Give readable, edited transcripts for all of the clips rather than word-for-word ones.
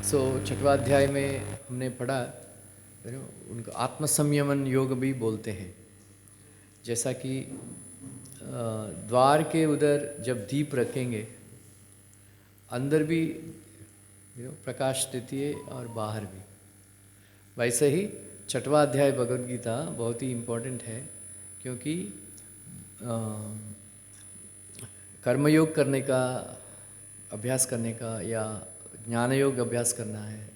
छठवां अध्याय में हमने पढ़ा उनको आत्मसंयमन योग भी बोलते हैं। जैसा कि द्वार के उधर जब दीप रखेंगे अंदर भी प्रकाश देती है और बाहर भी, वैसे ही छठवां अध्याय भगवद गीता बहुत ही इम्पोर्टेंट है, क्योंकि कर्मयोग करने का अभ्यास करने का या ज्ञान योग अभ्यास करना है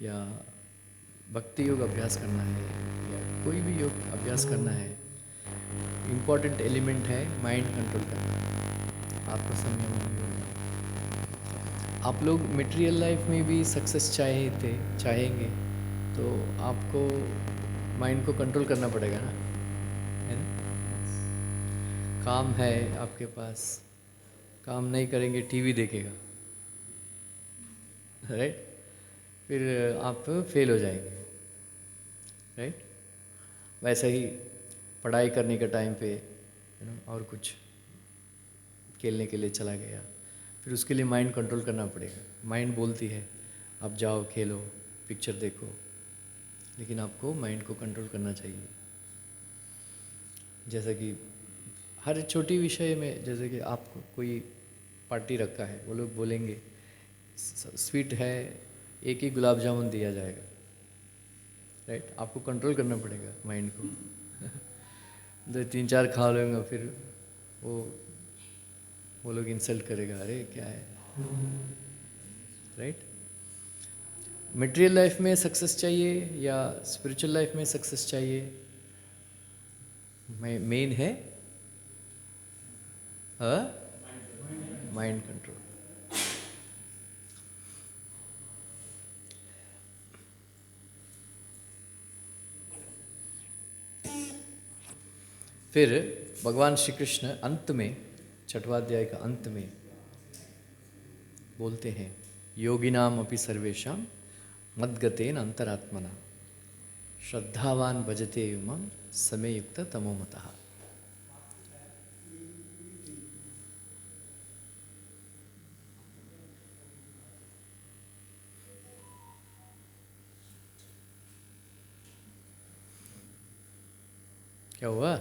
या भक्ति योग अभ्यास करना है या कोई भी योग अभ्यास करना है, इम्पोर्टेंट एलिमेंट है माइंड कंट्रोल करना, आत्मसंयम योग। आप लोग मटेरियल लाइफ में भी सक्सेस चाहेंगे तो आपको माइंड को कंट्रोल करना पड़ेगा ना, है ना। काम है आपके पास, काम नहीं करेंगे टीवी देखेगा, राइट, फिर आप फेल हो जाएंगे, राइट। वैसे ही पढ़ाई करने के टाइम पे और कुछ खेलने के लिए चला गया, फिर उसके लिए माइंड कंट्रोल करना पड़ेगा। माइंड बोलती है आप जाओ खेलो पिक्चर देखो, लेकिन आपको माइंड को कंट्रोल करना चाहिए। जैसा कि हर छोटी विषय में, जैसे कि आपको कोई पार्टी रखा है, वो लोग बोलेंगे स्वीट है, एक ही गुलाब जामुन दिया जाएगा, राइट। आपको कंट्रोल करना पड़ेगा माइंड को। तो 3-4 खा लूँगा, फिर वो लोग इंसल्ट करेगा, अरे क्या है, राइट। मटेरियल लाइफ में सक्सेस चाहिए या स्पिरिचुअल लाइफ में सक्सेस चाहिए, मेन है माइंड कंट्रोल। फिर भगवान श्री कृष्ण अंत में, छठवां अध्याय का अंत में बोलते हैं, योगिनाम अपि सर्वेषां मद्गतेन अंतरात्मना श्रद्धावान भजते युमं समे युक्त तमोमतः। क्या हुआ?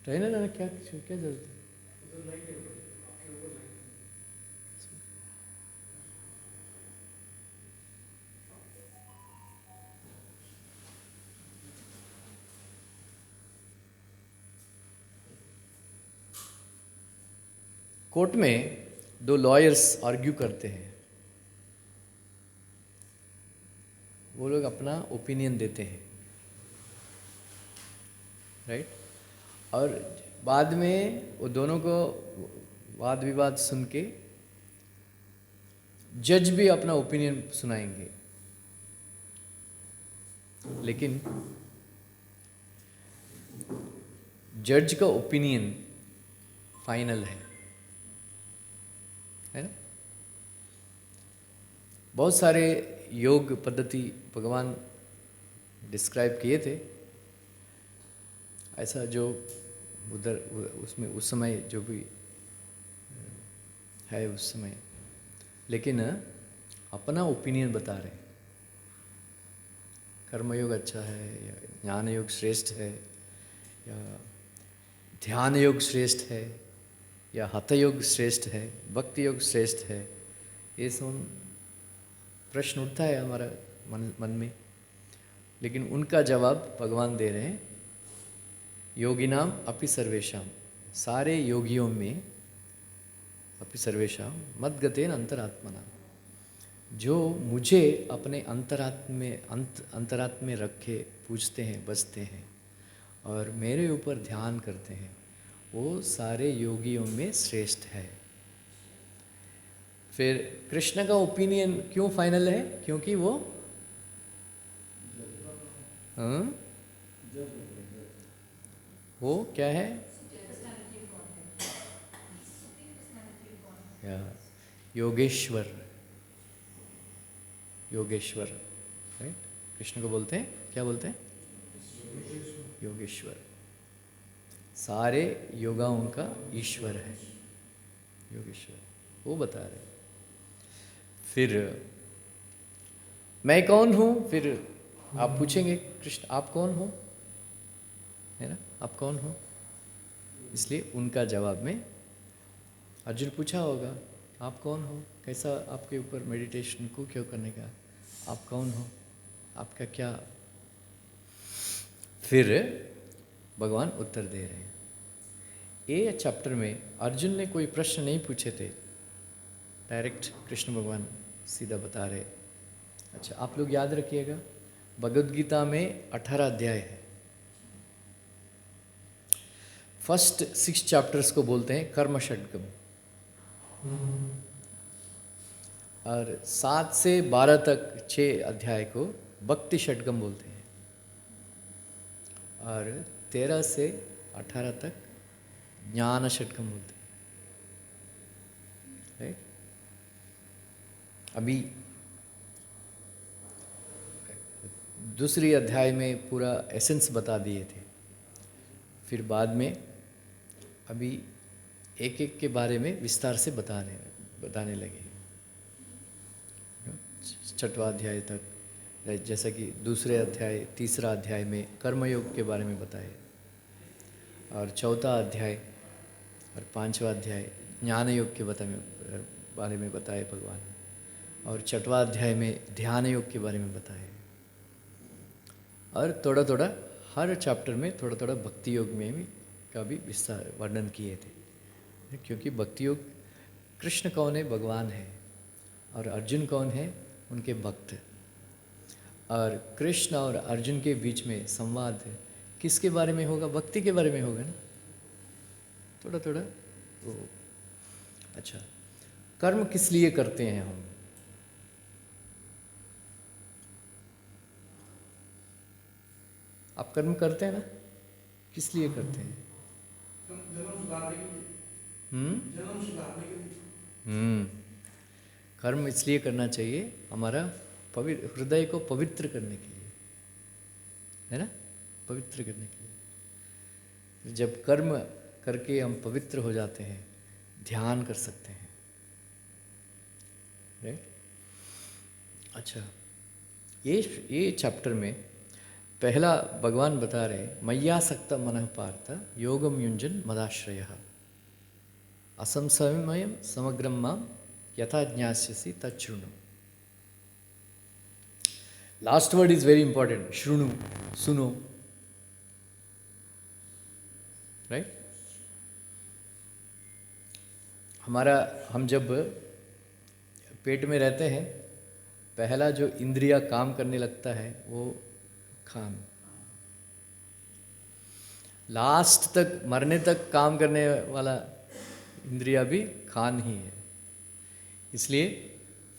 रहने देना, क्या क्या जरूरत है। कोर्ट में 2 लॉयर्स आर्ग्यू करते हैं, वो लोग अपना ओपिनियन देते हैं, राइट। और बाद में वो दोनों को वाद विवाद सुन के जज भी अपना ओपिनियन सुनाएंगे, लेकिन जज का ओपिनियन फाइनल है ना। बहुत सारे योग पद्धति भगवान डिस्क्राइब किए थे, ऐसा जो उधर उसमें उस समय जो भी है उस समय, लेकिन अपना ओपिनियन बता रहे, कर्मयोग अच्छा है या ज्ञान योग श्रेष्ठ है या ध्यान योग श्रेष्ठ है या हठ योग श्रेष्ठ है, भक्ति योग श्रेष्ठ है, ये सब प्रश्न उठता है हमारा मन में। लेकिन उनका जवाब भगवान दे रहे हैं, योगिनाम अपि सर्वेषां, सारे योगियों में, अपि सर्वेषां मद्गतेन अंतरात्मना, जो मुझे अपने अंतरात्म में रख के पूजते हैं, बसते हैं, और मेरे ऊपर ध्यान करते हैं वो सारे योगियों में श्रेष्ठ है। फिर कृष्ण का ओपिनियन क्यों फाइनल है? क्योंकि वो हाँ? वो क्या है? या योगेश्वर, योगेश्वर, राइट? कृष्ण को बोलते हैं, क्या बोलते हैं? योगेश्वर। सारे योगाओं का ईश्वर है योगेश्वर, वो बता रहे। फिर मैं कौन हूँ? फिर आप पूछेंगे कृष्ण आप कौन हो, है ना? आप कौन हो? इसलिए उनका जवाब में अर्जुन पूछा होगा आप कौन हो, कैसा आपके ऊपर मेडिटेशन को क्यों करने का, आप कौन हो, आपका क्या? फिर भगवान उत्तर दे रहे हैं। ये चैप्टर में अर्जुन ने कोई प्रश्न नहीं पूछे थे, डायरेक्ट कृष्ण भगवान सीधा बता रहे। अच्छा, आप लोग याद रखिएगा भगवद गीता में 18 अध्याय है। फर्स्ट 6 चैप्टर्स को बोलते हैं कर्म षड्गम, और 7 से 12 तक 6 अध्याय को भक्ति षड्गम बोलते हैं, और 13 से 18 तक ज्ञान षड्गम बोलते हैं, राइट? अभी दूसरी अध्याय में पूरा एसेंस बता दिए थे, फिर बाद में अभी एक एक के बारे में विस्तार से बताने लगे। 6वां अध्याय तक, जैसा कि दूसरे अध्याय, तीसरा अध्याय में कर्मयोग के बारे में बताए, और 4था अध्याय और 5वां अध्याय ज्ञान योग के बारे में बताए भगवान, और 6वां अध्याय में ध्यान योग के बारे में बताए, और थोड़ा थोड़ा हर चैप्टर में थोड़ा थोड़ा भक्ति योग में भी का भी विस्तार वर्णन किए थे। क्योंकि भक्ति योग, कृष्ण कौन है? भगवान है, और अर्जुन कौन है? उनके भक्त। और कृष्ण और अर्जुन के बीच में संवाद किसके बारे में होगा? भक्ति के बारे में होगा ना, थोड़ा थोड़ा वो। अच्छा, कर्म किस लिए करते हैं हम? आप कर्म करते हैं ना, किस लिए करते हैं? कर्म इसलिए करना चाहिए हमारा हृदय को पवित्र करने के लिए, है ना? पवित्र करने के लिए। जब कर्म करके हम पवित्र हो जाते हैं, ध्यान कर सकते हैं, राइट? अच्छा, ये चैप्टर में पहला भगवान बता रहे, मय्यासक्त मनः पार्थ योगम युञ्जन मदाश्रयः असंशयमयं समग्रं मां यथा ज्ञास्यसि तच्छृणु। Last word is very important, श्रुणु, सुनो, राइट? हम जब पेट में रहते हैं, पहला जो इंद्रिया काम करने लगता है वो खान, लास्ट तक मरने तक काम करने वाला इंद्रिया भी खान ही है। इसलिए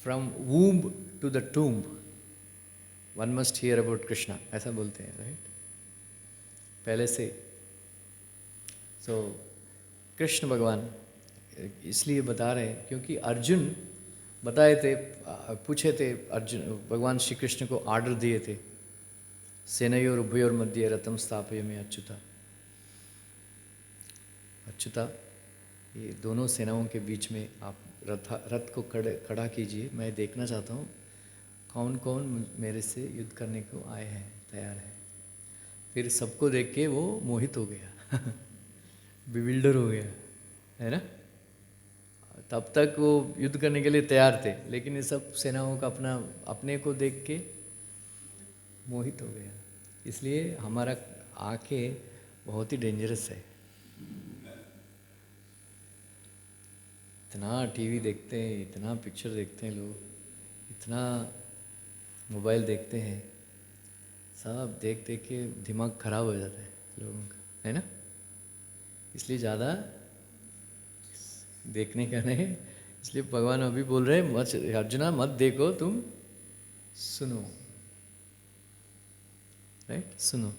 from womb to the tomb one must hear about Krishna, ऐसा बोलते हैं, राइट? पहले से। सो कृष्ण भगवान इसलिए बता रहे हैं क्योंकि अर्जुन बताए थे, पूछे थे, अर्जुन भगवान श्री कृष्ण को ऑर्डर दिए थे, सेनयोर उभयोर मध्य रथम स्थापयामि अच्युता। अच्युता, ये दोनों सेनाओं के बीच में आप रथ को खड़ा कीजिए, मैं देखना चाहता हूँ कौन कौन मेरे से युद्ध करने को आए हैं, तैयार है। फिर सबको देख के वो मोहित हो गया बिविल्डर हो गया, है ना? तब तक वो युद्ध करने के लिए तैयार थे, लेकिन ये सब सेनाओं का अपने को देख के मोहित हो गया। इसलिए हमारा आंखें बहुत ही डेंजरस है। इतना टीवी देखते हैं, इतना पिक्चर देखते हैं लोग, इतना मोबाइल देखते हैं, सब देख देख के दिमाग खराब हो जाता है लोगों का, है ना। इसलिए ज़्यादा देखने का नहीं, इसलिए भगवान अभी बोल रहे हैं मत अर्जुना मत देखो, तुम सुनो, राइट, सुनो।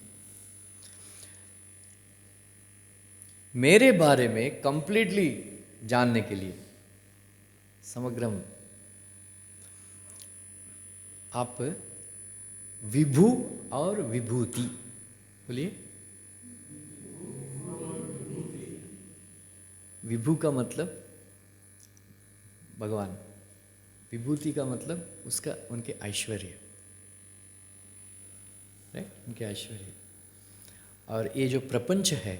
मेरे बारे में कंप्लीटली जानने के लिए, समग्रम, आप विभु और विभूति बोलिए। विभु का मतलब भगवान, विभूति का मतलब उसका उनके ऐश्वर्य, राइट, उनके ऐश्वर्य। और ये जो प्रपंच है,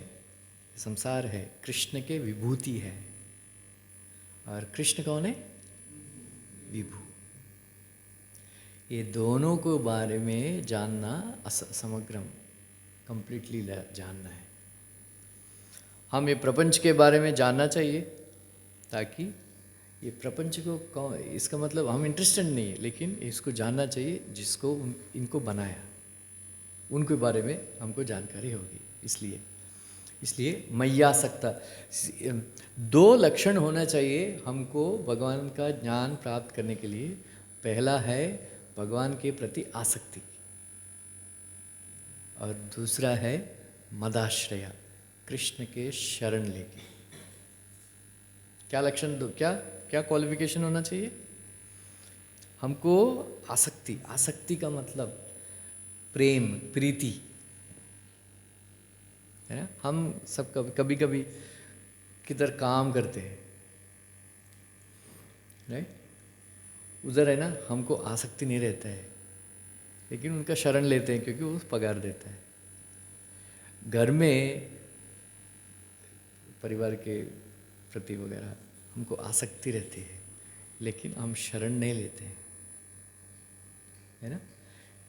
संसार है, कृष्ण के विभूति है। और कृष्ण कौन है? विभु। ये दोनों को बारे में जानना समग्रम, कंप्लीटली जानना है। हम ये प्रपंच के बारे में जानना चाहिए, ताकि ये प्रपंच को, इसका मतलब हम इंटरेस्टेड नहीं है, लेकिन इसको जानना चाहिए जिसको इनको बनाया, उनके बारे में हमको जानकारी होगी। इसलिए मय्यासक्ता, दो लक्षण होना चाहिए हमको भगवान का ज्ञान प्राप्त करने के लिए। पहला है भगवान के प्रति आसक्ति, और दूसरा है मदाश्रया, कृष्ण के शरण लेके। क्या लक्षण, दो क्या क्या क्वालिफिकेशन होना चाहिए हमको? आसक्ति, आसक्ति का मतलब प्रेम, प्रीति, है ना। हम सब कभी कभी किधर काम करते हैं, राइट, उधर है ना हमको आसक्ति नहीं रहता है, लेकिन उनका शरण लेते हैं क्योंकि वो पगार देता है। घर में परिवार के प्रति वगैरह हमको आसक्ति रहती है, लेकिन हम शरण नहीं लेते हैं, है ना।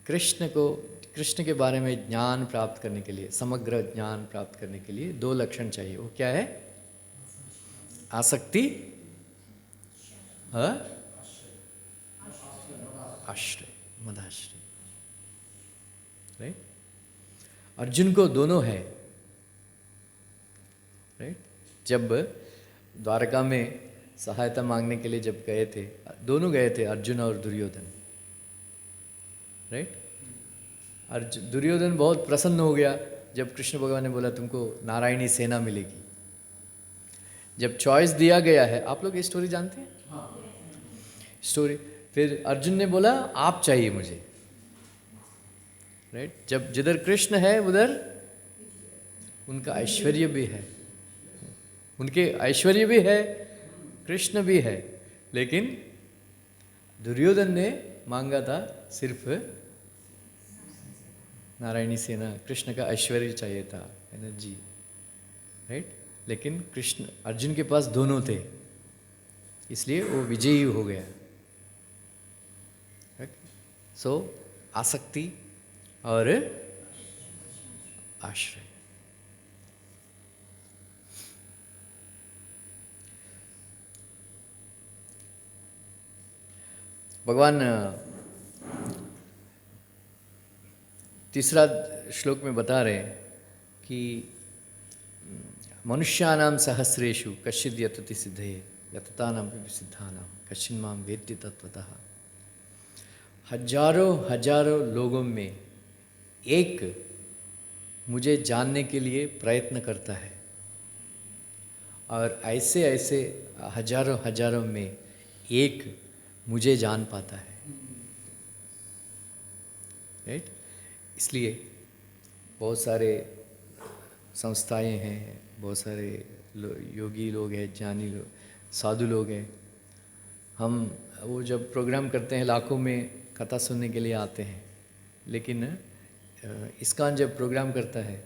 कृष्ण के बारे में ज्ञान प्राप्त करने के लिए, समग्र ज्ञान प्राप्त करने के लिए दो लक्षण चाहिए। वो क्या है? आसक्ति, आश्रय, मदाश्रय, राइट। अर्जुन को दोनों है, राइट। जब द्वारका में सहायता मांगने के लिए जब गए थे, दोनों गए थे, अर्जुन और दुर्योधन, राइट। दुर्योधन बहुत प्रसन्न हो गया जब कृष्ण भगवान ने बोला तुमको नारायणी सेना मिलेगी। जब चॉइस दिया गया है, आप लोग ये स्टोरी जानते हैं? स्टोरी, फिर अर्जुन ने बोला आप चाहिए मुझे, राइट। जब जिधर कृष्ण है उधर उनका ऐश्वर्य भी है, उनके ऐश्वर्य भी है, कृष्ण भी है, लेकिन दुर्योधन ने मांगा था सिर्फ नारायणी सेना, कृष्ण का ऐश्वर्य चाहिए था, एनर्जी, राइट। लेकिन कृष्ण, अर्जुन के पास दोनों थे, इसलिए वो विजयी हो गया। सो आसक्ति और आश्रय। भगवान तीसरा श्लोक में बता रहे हैं कि मनुष्याणां सहस्रेषु कश्चिद् यतति सिद्धये यततानां सिद्धानां कश्चिन् मां वेत्ति तत्त्वतः। हजारों लोगों में एक मुझे जानने के लिए प्रयत्न करता है, और ऐसे हजारों में एक मुझे जान पाता है, राइट। इसलिए बहुत सारे संस्थाएं हैं, बहुत सारे योगी लोग हैं, ज्ञानी लोग, साधु लोग हैं। हम वो जब प्रोग्राम करते हैं लाखों में कथा सुनने के लिए आते हैं, लेकिन इस्कॉन जब प्रोग्राम करता है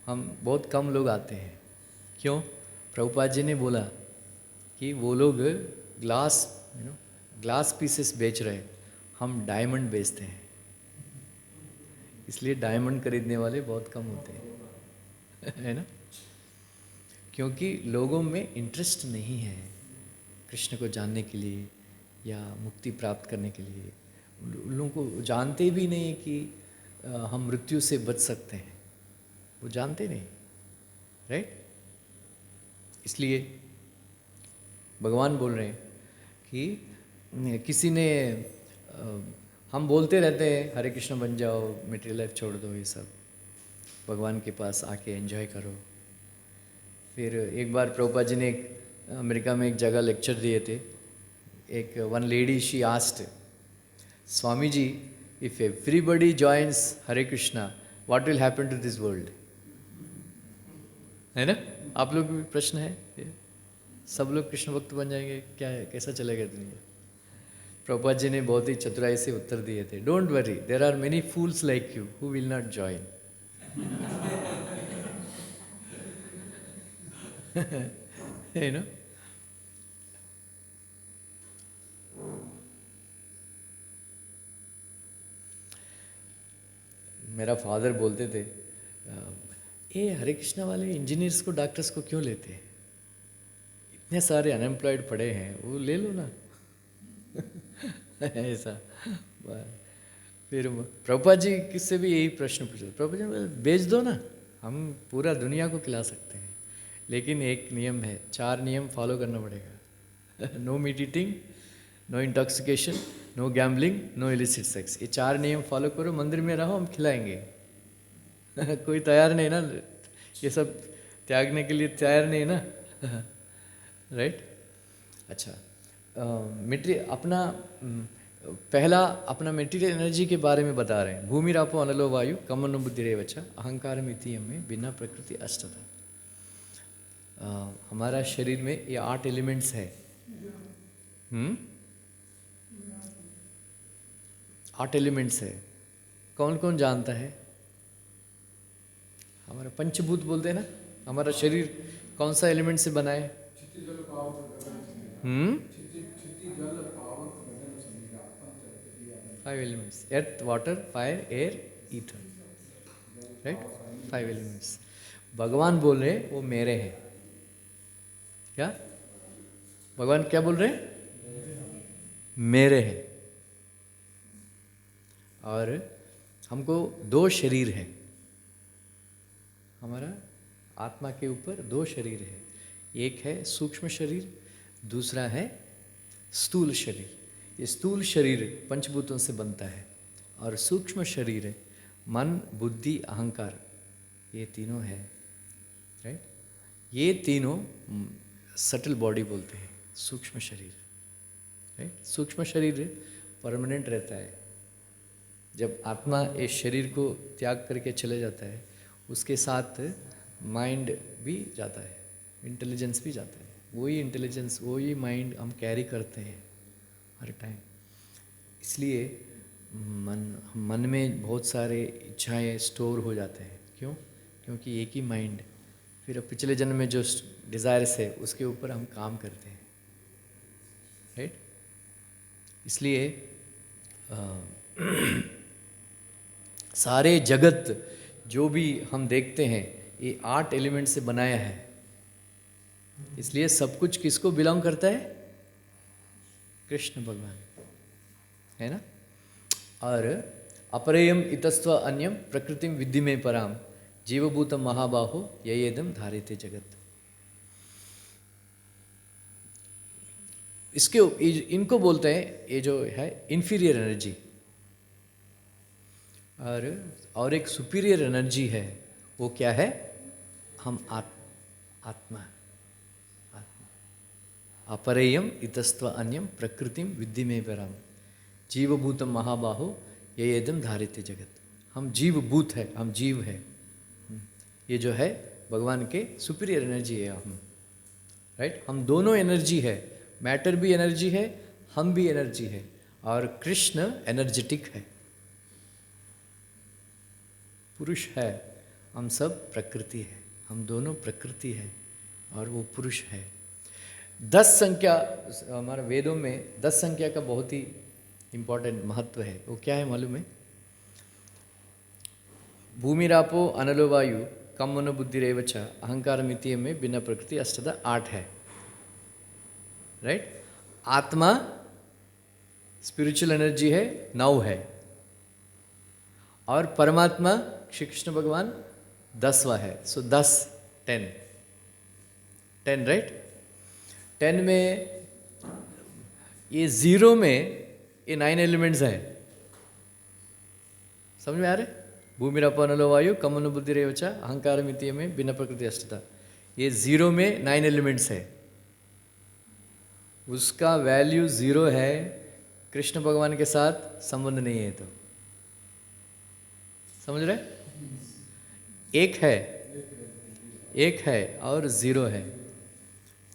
हम बहुत कम लोग आते हैं। क्यों? प्रभुपाद जी ने बोला कि वो लोग ग्लास पीसेस बेच रहे हैं, हम डायमंड बेचते हैं, इसलिए डायमंड खरीदने वाले बहुत कम होते हैं है ना। क्योंकि लोगों में इंटरेस्ट नहीं है कृष्ण को जानने के लिए या मुक्ति प्राप्त करने के लिए। उन लोगों को जानते भी नहीं कि हम मृत्यु से बच सकते हैं, वो जानते नहीं, राइट? इसलिए भगवान बोल रहे हैं कि किसी ने हम बोलते रहते हैं हरे कृष्ण बन जाओ, मटेरियल लाइफ छोड़ दो, ये सब भगवान के पास आके एंजॉय करो। फिर एक बार प्रभुपाद जी ने अमेरिका में एक जगह लेक्चर दिए थे। एक one lady she asked, Swami ji, if everybody joins Hare Krishna what will happen to this world? है ना? आप लोग भी प्रश्न है, सब लोग कृष्ण भक्त बन जाएंगे क्या है, कैसा चलेगा दुनिया? प्रभुपाद जी ने बहुत ही चतुराई से उत्तर दिए थे, don't worry, there are many fools like you who will not join. You know, मेरा फादर बोलते थे, ये हरे कृष्णा वाले इंजीनियर्स को, डॉक्टर्स को क्यों लेते हैं? इतने सारे अनएम्प्लॉयड पड़े हैं, वो ले लो ना। ऐसा। फिर प्रभुपाद जी किससे भी यही प्रश्न पूछे, प्रभुपाद जी बोले, बेच दो ना, हम पूरा दुनिया को खिला सकते हैं, लेकिन एक नियम है, 4 नियम फॉलो करना पड़ेगा। No meat eating, no intoxication, no gambling, no illicit sex. ये 4 नियम फॉलो करो, मंदिर में रहो, हम खिलाएंगे। कोई तैयार नहीं ना, ये सब त्यागने के लिए तैयार नहीं ना। राइट? अच्छा, मटेरियल अपना पहला अपना मटेरियल एनर्जी के बारे में बता रहे हैं। भूमि रापो अनलो वायु कमनो बुद्धि रेवच अहंकार मिति में बिना प्रकृति अष्टधा। हमारा शरीर में ये 8 एलिमेंट्स है। 8 एलिमेंट्स है। कौन कौन जानता है? हमारा पंचभूत बोलते हैं ना, हमारा शरीर कौन सा एलिमेंट से बना है? 5 elements, earth, water, fire, air, ether, right? 5 elements. भगवान बोल रहे हैं वो मेरे हैं। क्या भगवान क्या बोल रहे हैं? मेरे हैं। और हमको 2 शरीर है, हमारा आत्मा के ऊपर 2 शरीर है। एक है सूक्ष्म शरीर, दूसरा है स्थूल शरीर। ये स्थूल शरीर पंचभूतों से बनता है और सूक्ष्म शरीर मन, बुद्धि, अहंकार, ये तीनों है, राइट? ये तीनों सटल बॉडी बोलते हैं, सूक्ष्म शरीर, राइट? सूक्ष्म शरीर परमानेंट रहता है। जब आत्मा इस शरीर को त्याग करके चले जाता है, उसके साथ माइंड भी जाता है, इंटेलिजेंस भी जाता है। वही इंटेलिजेंस, वही माइंड हम कैरी करते हैं हर टाइम। इसलिए मन में बहुत सारे इच्छाएं स्टोर हो जाते हैं। क्यों? क्योंकि एक ही माइंड, फिर पिछले जन्म में जो डिज़ायर्स है उसके ऊपर हम काम करते हैं, राइट? इसलिए सारे जगत जो भी हम देखते हैं ये 8 एलिमेंट से बनाया है। इसलिए सब कुछ किसको बिलोंग करता है? कृष्ण भगवान, है ना? और अपरेयम इतस्त्व अन्यम प्रकृतिम विद्धि में पराम जीवभूतम महाबाहो ययेदम धारिते जगत। इसके इनको बोलते हैं, ये जो है इन्फीरियर एनर्जी, और एक सुपीरियर एनर्जी है। वो क्या है? हम आत्मा। अपरेयम इतस्त्व अन्यम प्रकृतिम विद्धि में पराम जीवभूतम महाबाहो ययेदम धारिते जगत। हम जीवभूत है, हम जीव है। ये जो है भगवान के सुपीरियर एनर्जी है हम, राइट? हम दोनों एनर्जी है, मैटर भी एनर्जी है, हम भी एनर्जी है। और कृष्ण एनर्जेटिक है, पुरुष है, हम सब प्रकृति है। हम दोनों प्रकृति है और वो पुरुष है। 10 संख्या हमारे वेदों में 10 संख्या का बहुत ही इम्पोर्टेंट महत्व है। वो क्या है मालूम है? भूमिरापो अनलो वायु कम मनो बुद्धि रेवच अहंकार मिति में बिना प्रकृति अष्टधा 8 है, राइट? आत्मा स्पिरिचुअल एनर्जी है, 9 है। और परमात्मा श्री कृष्ण भगवान 10वां है, सो 10, 10, 10 राइट। 10 में ये 0 में ये 9 एलिमेंट्स हैं, समझ में आ रहे? भूमिरापो नलो वायु कमनु बुद्धि रेवचा अहंकार मितीय में बिना प्रकृति अष्टता, ये 0 में 9 एलिमेंट्स है, उसका वैल्यू 0 है, कृष्ण भगवान के साथ संबंध नहीं है, तो समझ रहे? एक है और 0 है,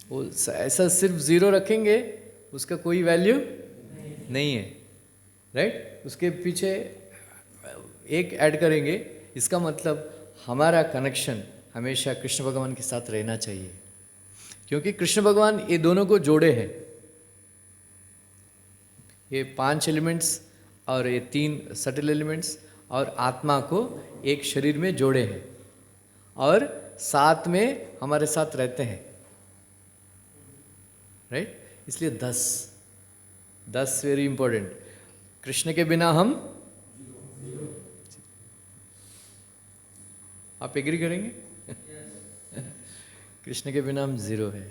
वो ऐसा सिर्फ 0 रखेंगे उसका कोई वैल्यू नहीं है, राइट? उसके पीछे एक ऐड करेंगे, इसका मतलब हमारा कनेक्शन हमेशा कृष्ण भगवान के साथ रहना चाहिए, क्योंकि कृष्ण भगवान ये दोनों को जोड़े हैं, ये 5 एलिमेंट्स और ये 3 सटल एलिमेंट्स और आत्मा को एक शरीर में जोड़े हैं और साथ में हमारे साथ रहते हैं, राइट? इसलिए 10 वेरी इंपॉर्टेंट। कृष्ण के बिना हम, आप एग्री करेंगे? कृष्ण के बिना हम 0 है।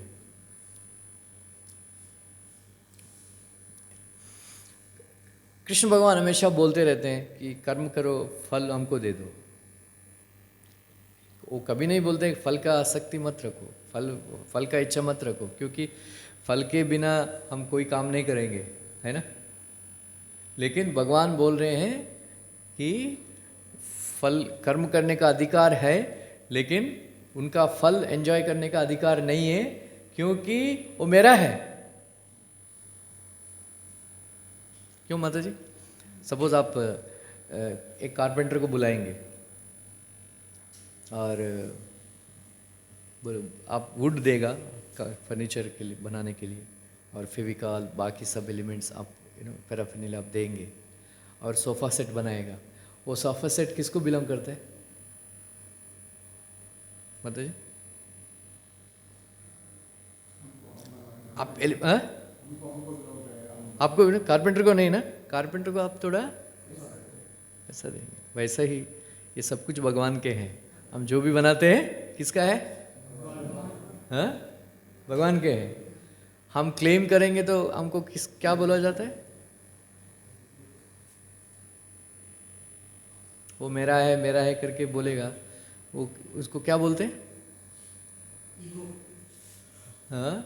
कृष्ण भगवान हमेशा बोलते रहते हैं कि कर्म करो, फल हमको दे दो। वो कभी नहीं बोलते फल का आसक्ति मत रखो, फल का इच्छा मत रखो, क्योंकि फल के बिना हम कोई काम नहीं करेंगे, है ना? लेकिन भगवान बोल रहे हैं कि फल, कर्म करने का अधिकार है, लेकिन उनका फल एंजॉय करने का अधिकार नहीं है, क्योंकि वो मेरा है। क्यों माता जी? सपोज आप एक कारपेंटर को बुलाएंगे और बोलो आप वुड देगा फर्नीचर के लिए, बनाने के लिए, और फेविकॉल बाकी सब एलिमेंट्स आप पैराफिनिल आप देंगे और सोफ़ा सेट बनाएगा। वो सोफ़ा सेट किसको बिलोंग करता है माता जी? आप आपको कारपेंटर को नहीं ना, कारपेंटर को आप थोड़ा ऐसा देंगे। वैसा ही ये सब कुछ भगवान के हैं, हम जो भी बनाते हैं किसका है? हाँ, भगवान के हैं। हम क्लेम करेंगे तो हमको क्या बोला जाता है? वो मेरा है करके बोलेगा, वो उसको क्या बोलते हैं? हाँ,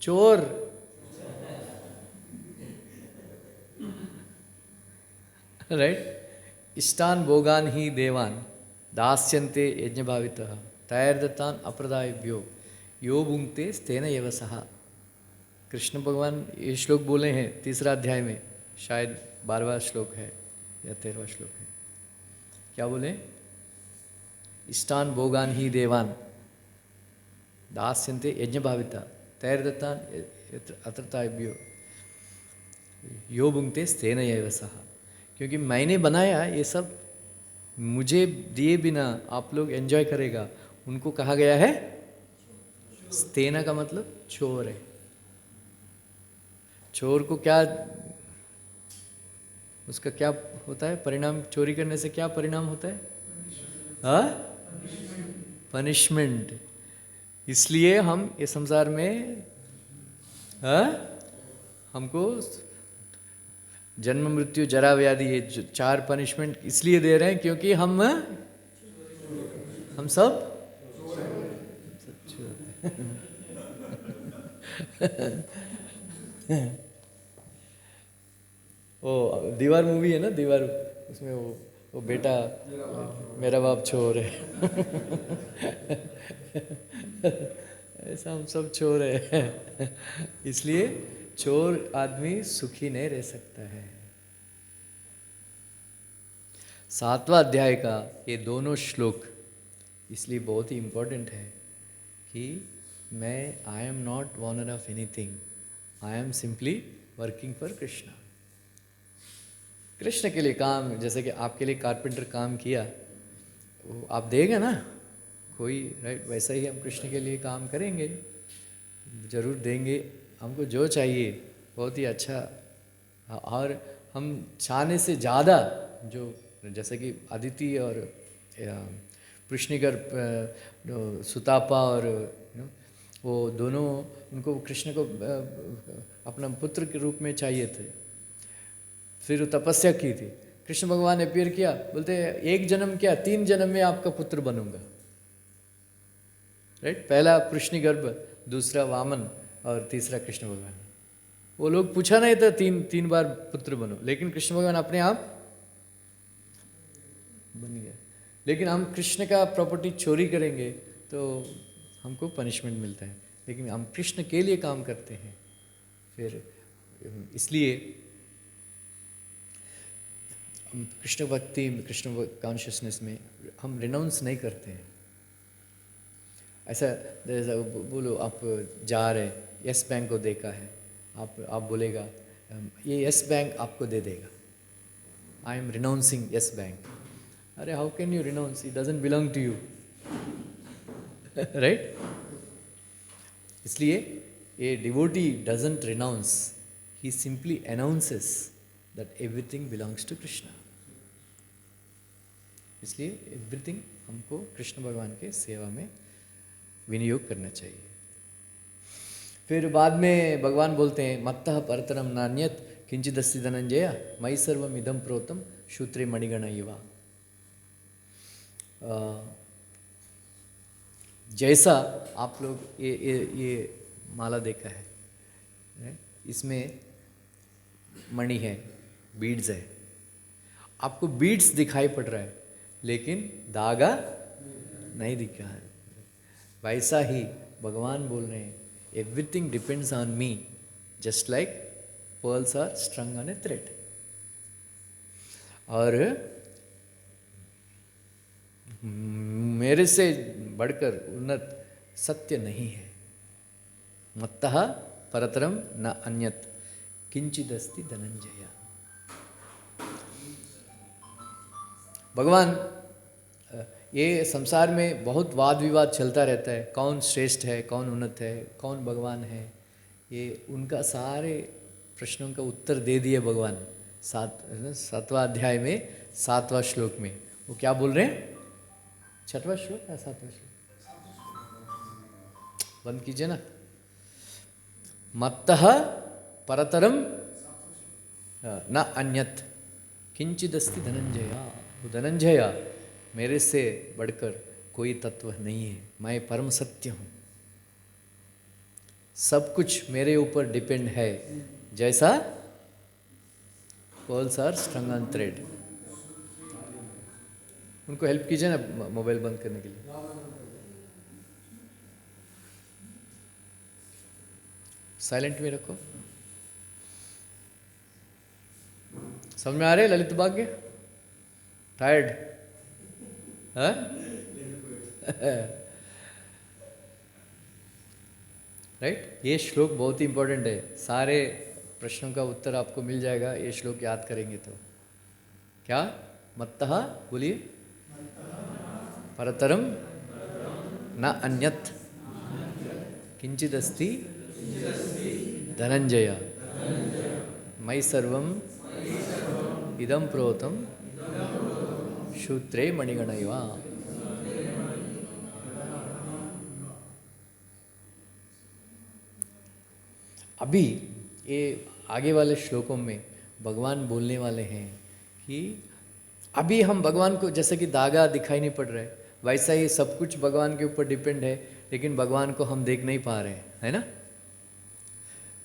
चोर। राइट? इष्टान भोगान ही देवान दास्यन्ते यज्ञ भावितः तैर्दत्तान अप्रदायभ्यो यो भुंक्ते स्तेन एव सः। कृष्ण भगवान ये श्लोक बोले हैं 3 अध्याय में, शायद 12वां श्लोक है या 13वां श्लोक है। क्या बोले? इष्टान भोगान ही देवान दास्यन्ते यज्ञ भावितः तैर्दत्तान अप्रदायभ्यो यो भुंक्ते स्तेन एव सः। क्योंकि मैंने बनाया ये सब, मुझे दिए बिना आप लोग एंजॉय करेगा, उनको कहा गया है स्तेना का मतलब चोर है। चोर को क्या, उसका क्या होता है परिणाम? चोरी करने से क्या परिणाम होता है? हाँ, पनिशमेंट। इसलिए हम ये संसार में हमको जन्म मृत्यु जरा व्याधि, ये 4 पनिशमेंट इसलिए दे रहे हैं क्योंकि हम सब वो दीवार मूवी है ना, दीवार, उसमें वो बेटा मेरा बाप चोर है ऐसा हम सब चोर है इसलिए चोर आदमी सुखी नहीं रह सकता है। 7वां अध्याय का ये दोनों श्लोक इसलिए बहुत ही इम्पोर्टेंट है कि आई am not owner of anything, I am simply working for Krishna. Krishna के लिए काम, जैसे कि आपके लिए कारपेंटर काम किया, वो आप देगा ना कोई, राइट? वैसा ही हम कृष्ण के लिए काम करेंगे, जरूर देंगे हमको जो चाहिए, बहुत ही अच्छा। और हम चाहने से ज़्यादा, जो जैसे कि अदिति और कृष्णगर सुतापा और वो दोनों, उनको कृष्ण को अपना पुत्र के रूप में चाहिए थे। फिर वो तपस्या की थी, कृष्ण भगवान ने अपीयर किया, बोलते एक जन्म क्या 3 जन्म में आपका पुत्र बनूंगा। राइट, पहला कृष्ण गर्भ, दूसरा वामन और तीसरा कृष्ण भगवान। वो लोग पूछा नहीं था 3 बार पुत्र बनो, लेकिन कृष्ण भगवान अपने आप बन गया। लेकिन हम कृष्ण का प्रॉपर्टी चोरी करेंगे तो हमको पनिशमेंट मिलता है, लेकिन हम कृष्ण के लिए काम करते हैं, फिर इसलिए हम कृष्ण भक्ति, कृष्ण कॉन्शियसनेस में हम रिनाउंस नहीं करते हैं। ऐसा बोलो, आप जा रहे यस बैंक को देखा है, आप बोलेगा ये यस बैंक आपको दे देगा, I am renouncing yes bank. अरे how can you renounce, it doesn't belong to you, right. इसलिए a devotee doesn't renounce, he simply announces that everything belongs to Krishna. इसलिए एवरीथिंग हमको कृष्ण भगवान के सेवा में विनियोग करना चाहिए। फिर बाद में भगवान बोलते हैं मत्तः परतरम नान्यत किंचिदस्ति धनंजय मयि सर्वम इदं प्रोतम शूत्रे मणिगण इव। जैसा आप लोग ये माला देखा है, इसमें मणि है, बीड्स है, आपको बीड्स दिखाई पड़ रहा है लेकिन धागा नहीं दिख रहा है। वैसा ही भगवान बोल रहे हैं everything depends on me just like pearls are strung on a thread. और मेरे से बढ़कर उन्नत सत्य नहीं है। मत्तः परतरम न अन्यत किंचिदस्ति धनंजय। भगवान, ये संसार में बहुत वाद विवाद चलता रहता है, कौन श्रेष्ठ है, कौन उन्नत है, कौन भगवान है। ये उनका सारे प्रश्नों का उत्तर दे दिए भगवान 7वां अध्याय में 7वां श्लोक में। वो क्या बोल रहे हैं, 6वां श्लोक या 7वां श्लोक, बंद कीजिए ना। मत्तः परतरम न अन्यत किंचिदस्ति धनंजय। धनंजय, मेरे से बढ़कर कोई तत्व नहीं है, मैं परम सत्य हूँ, सब कुछ मेरे ऊपर डिपेंड है, जैसा pearls are strung on thread. उनको हेल्प कीजिए ना मोबाइल बंद करने के लिए। साइलेंट में रखो। समझ में आ रहे ललित भाग्य? टायर्ड? हाँ? राइट, ये श्लोक बहुत ही इंपॉर्टेंट है। सारे प्रश्नों का उत्तर आपको मिल जाएगा ये श्लोक याद करेंगे तो। क्या? मत्तः, बोलिए। परतरम न अन्यत किंचिदस्ति धनंजय मयि सर्वम इदं प्रोतम शूत्रे मणिगण इव। अभी ये आगे वाले श्लोकों में भगवान बोलने वाले हैं कि अभी हम भगवान को, जैसे कि धागा दिखाई नहीं पड़ रहा है, वैसा ही सब कुछ भगवान के ऊपर डिपेंड है, लेकिन भगवान को हम देख नहीं पा रहे हैं, है ना।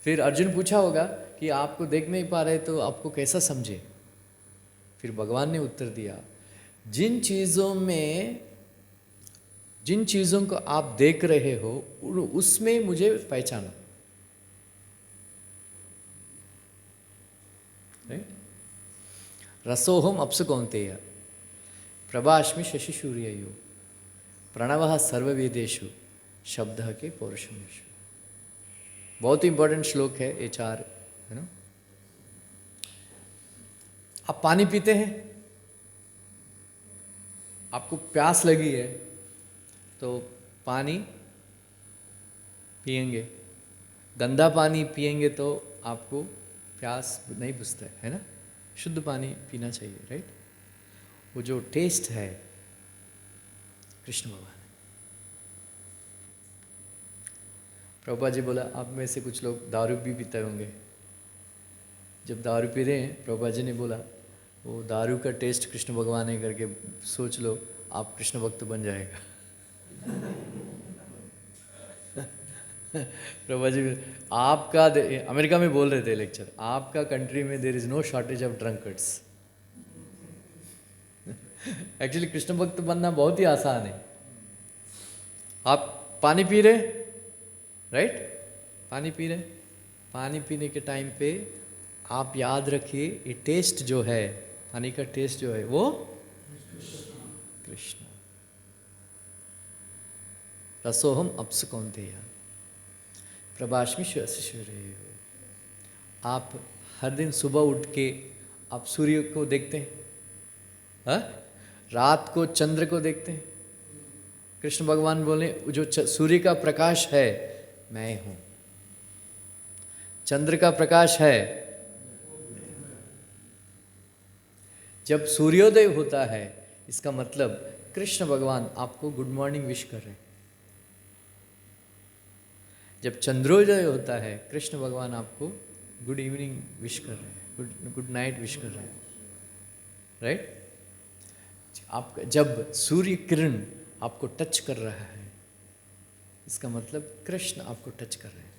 फिर अर्जुन पूछा होगा कि आपको देख नहीं पा रहे तो आपको कैसा समझे। फिर भगवान ने उत्तर दिया, जिन चीज़ों को आप देख रहे हो उसमें मुझे पहचानो। रसोहम अप्सु कौन्तेय प्रभास्मि शशि सूर्ययो प्रणवः सर्ववेदेषु शब्दः के पौरुषमेषु। बहुत ही इंपॉर्टेंट श्लोक है ये 4, है ना। आप पानी पीते हैं, आपको प्यास लगी है तो पानी पिएंगे, गंदा पानी पिएंगे तो आपको प्यास नहीं बुझता है ना। शुद्ध पानी पीना चाहिए, राइट। वो जो टेस्ट है कृष्ण भगवान है। प्रभुपाद जी बोला, आप में से कुछ लोग दारू भी पीते होंगे। जब दारू पी रहे हैं, प्रभुपाद जी ने बोला, वो दारू का टेस्ट कृष्ण भगवान है करके सोच लो, आप कृष्ण भक्त बन जाएगा। प्रभुपाद जी आपका अमेरिका में बोल रहे थे लेक्चर, आपका कंट्री में there is no shortage of drunkards. Actually Krishna भक्त बनना बहुत ही आसान है। आप पानी पी रहे, राइट, पानी पी रहे, पानी पीने के टाइम पे आप याद रखिए, ये टेस्ट जो है, पानी का टेस्ट जो है वो कृष्ण। रसोहम अप्सु कौन्तेय प्रभास्मि श्वसिष्यरे। आप हर दिन सुबह उठ के आप सूर्य को देखते हैं, हाँ? रात को चंद्र को देखते हैं। कृष्ण भगवान बोले, जो सूर्य का प्रकाश है मैं हूं, चंद्र का प्रकाश है। जब सूर्योदय होता है, इसका मतलब कृष्ण भगवान आपको गुड मॉर्निंग विश कर रहे हैं। जब चंद्रोदय होता है, कृष्ण भगवान आपको गुड इवनिंग विश कर रहे हैं, गुड नाइट विश कर रहे हैं, राइट। आप जब सूर्य किरण आपको टच कर रहा है, इसका मतलब कृष्ण आपको टच कर रहे हैं।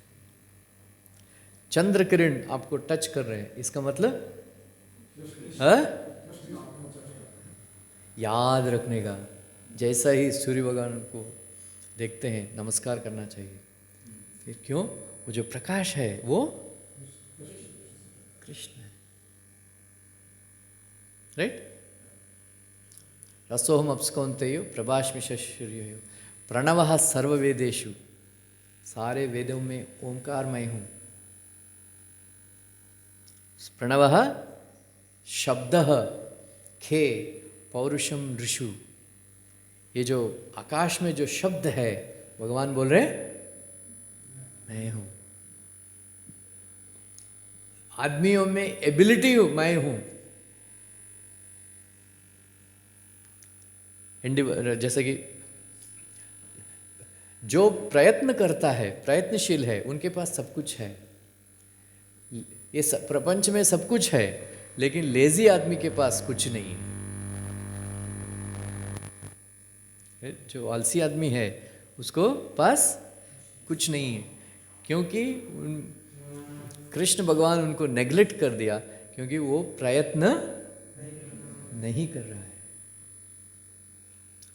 चंद्र किरण आपको टच कर रहे हैं, इसका मतलब है याद रखने का। जैसा ही सूर्य भगवान को देखते हैं, नमस्कार करना चाहिए। फिर क्यों? वो जो प्रकाश है वो कृष्ण है, राइट। रसोहम अप्सुकौन्तेयो प्रभास्मि शशिर्यो प्रणवः सर्ववेदेषु। सारे वेदों में ओंकार मैं हूँ। प्रणवः शब्दः खे पौरुषम ऋषु। ये जो आकाश में जो शब्द है, भगवान बोल रहे मैं हूँ। आदमियों में एबिलिटी मैं हूँ। जैसे कि जो प्रयत्न करता है, प्रयत्नशील है, उनके पास सब कुछ है। ये प्रपंच में सब कुछ है, लेकिन लेजी आदमी के पास कुछ नहीं है। जो आलसी आदमी है, उसको पास कुछ नहीं है, क्योंकि कृष्ण भगवान उनको नेग्लेक्ट कर दिया, क्योंकि वो प्रयत्न नहीं कर रहा है।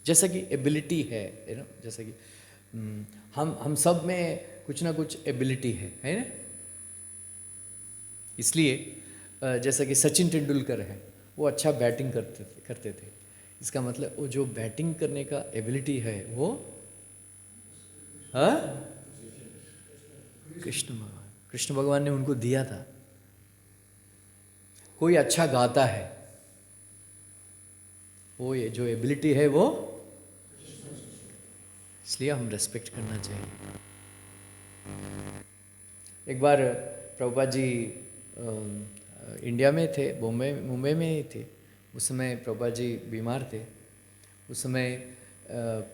जैसा कि एबिलिटी है, ना, जैसा कि हम सब में कुछ ना कुछ एबिलिटी है ना। इसलिए जैसा कि सचिन तेंदुलकर है, वो अच्छा बैटिंग करते थे। इसका मतलब वो जो बैटिंग करने का एबिलिटी है वो कृष्ण भगवान ने उनको दिया था। कोई अच्छा गाता है, वो ये जो एबिलिटी है वो, इसलिए हम रेस्पेक्ट करना चाहिए। एक बार प्रभुपाद जी इंडिया में थे, मुंबई में ही थे। उस समय प्रभुपाद जी बीमार थे। उस समय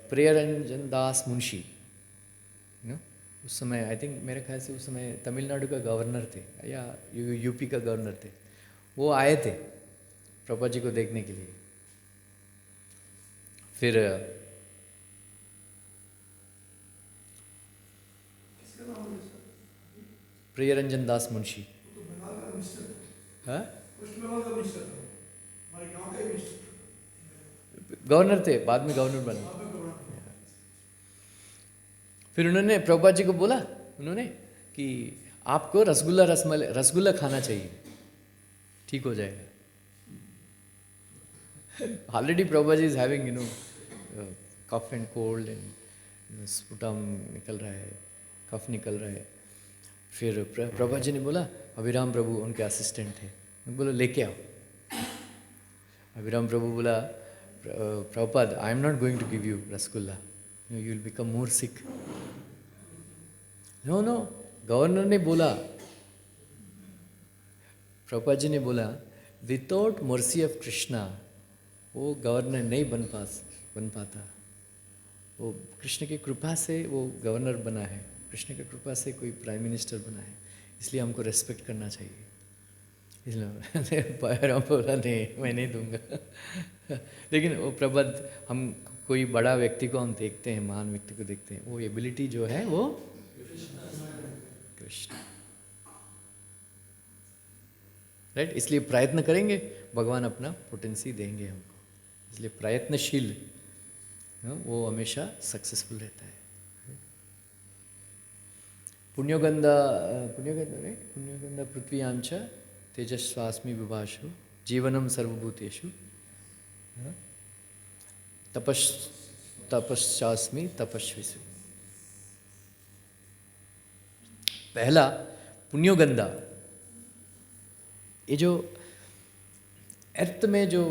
प्रियरंजन दास मुंशी, उस समय आई थिंक, मेरे ख्याल से उस समय तमिलनाडु का गवर्नर थे या यूपी का गवर्नर थे। वो आए थे प्रभुपाद जी को देखने के लिए। फिर प्रियरंजन दास मुंशी, गवर्नर थे, बाद में गवर्नर बने। फिर उन्होंने प्रभुपाद जी को बोला, उन्होंने कि आपको रसगुल्ला खाना चाहिए, ठीक हो जाएगा। Already Prabhupada ji is having cough and cold and sputum निकल रहा है, कफ निकल रहा है। फिर प्रभुपाद जी ने बोला, अभिराम प्रभु उनके असिस्टेंट थे, बोला लेके आओ। अभिराम प्रभु बोला, Prabhupada I am not going to give you rasgulla, you will become more sick. No no, governor ने बोला, प्रभुपाद जी ने बोला, विदाउट मर्सी ऑफ कृष्णा वो गवर्नर नहीं बन पाता। वो कृष्ण की कृपा से वो गवर्नर बना है, कृष्ण की कृपा से कोई प्राइम मिनिस्टर बना है, इसलिए हमको रेस्पेक्ट करना चाहिए। इसलिए पैरों बोला नहीं, मैं नहीं दूंगा। लेकिन वो प्रबद्ध, हम कोई बड़ा व्यक्ति को हम देखते हैं, महान व्यक्ति को देखते हैं, वो एबिलिटी जो है वो कृष्ण, राइट। इसलिए प्रयत्न करेंगे, भगवान अपना पोटेंसी देंगे हमको, इसलिए प्रयत्नशील वो हमेशा सक्सेसफुल रहता है। पुण्यगंधा पुण्यगंधा पृथ्व्यां च तेजस्वास्मि विभाषु जीवनम सर्वभूतेषु तपश्चास्मि तपस्विषु। पहला पुण्यगंधा, ये जो अर्थ में जो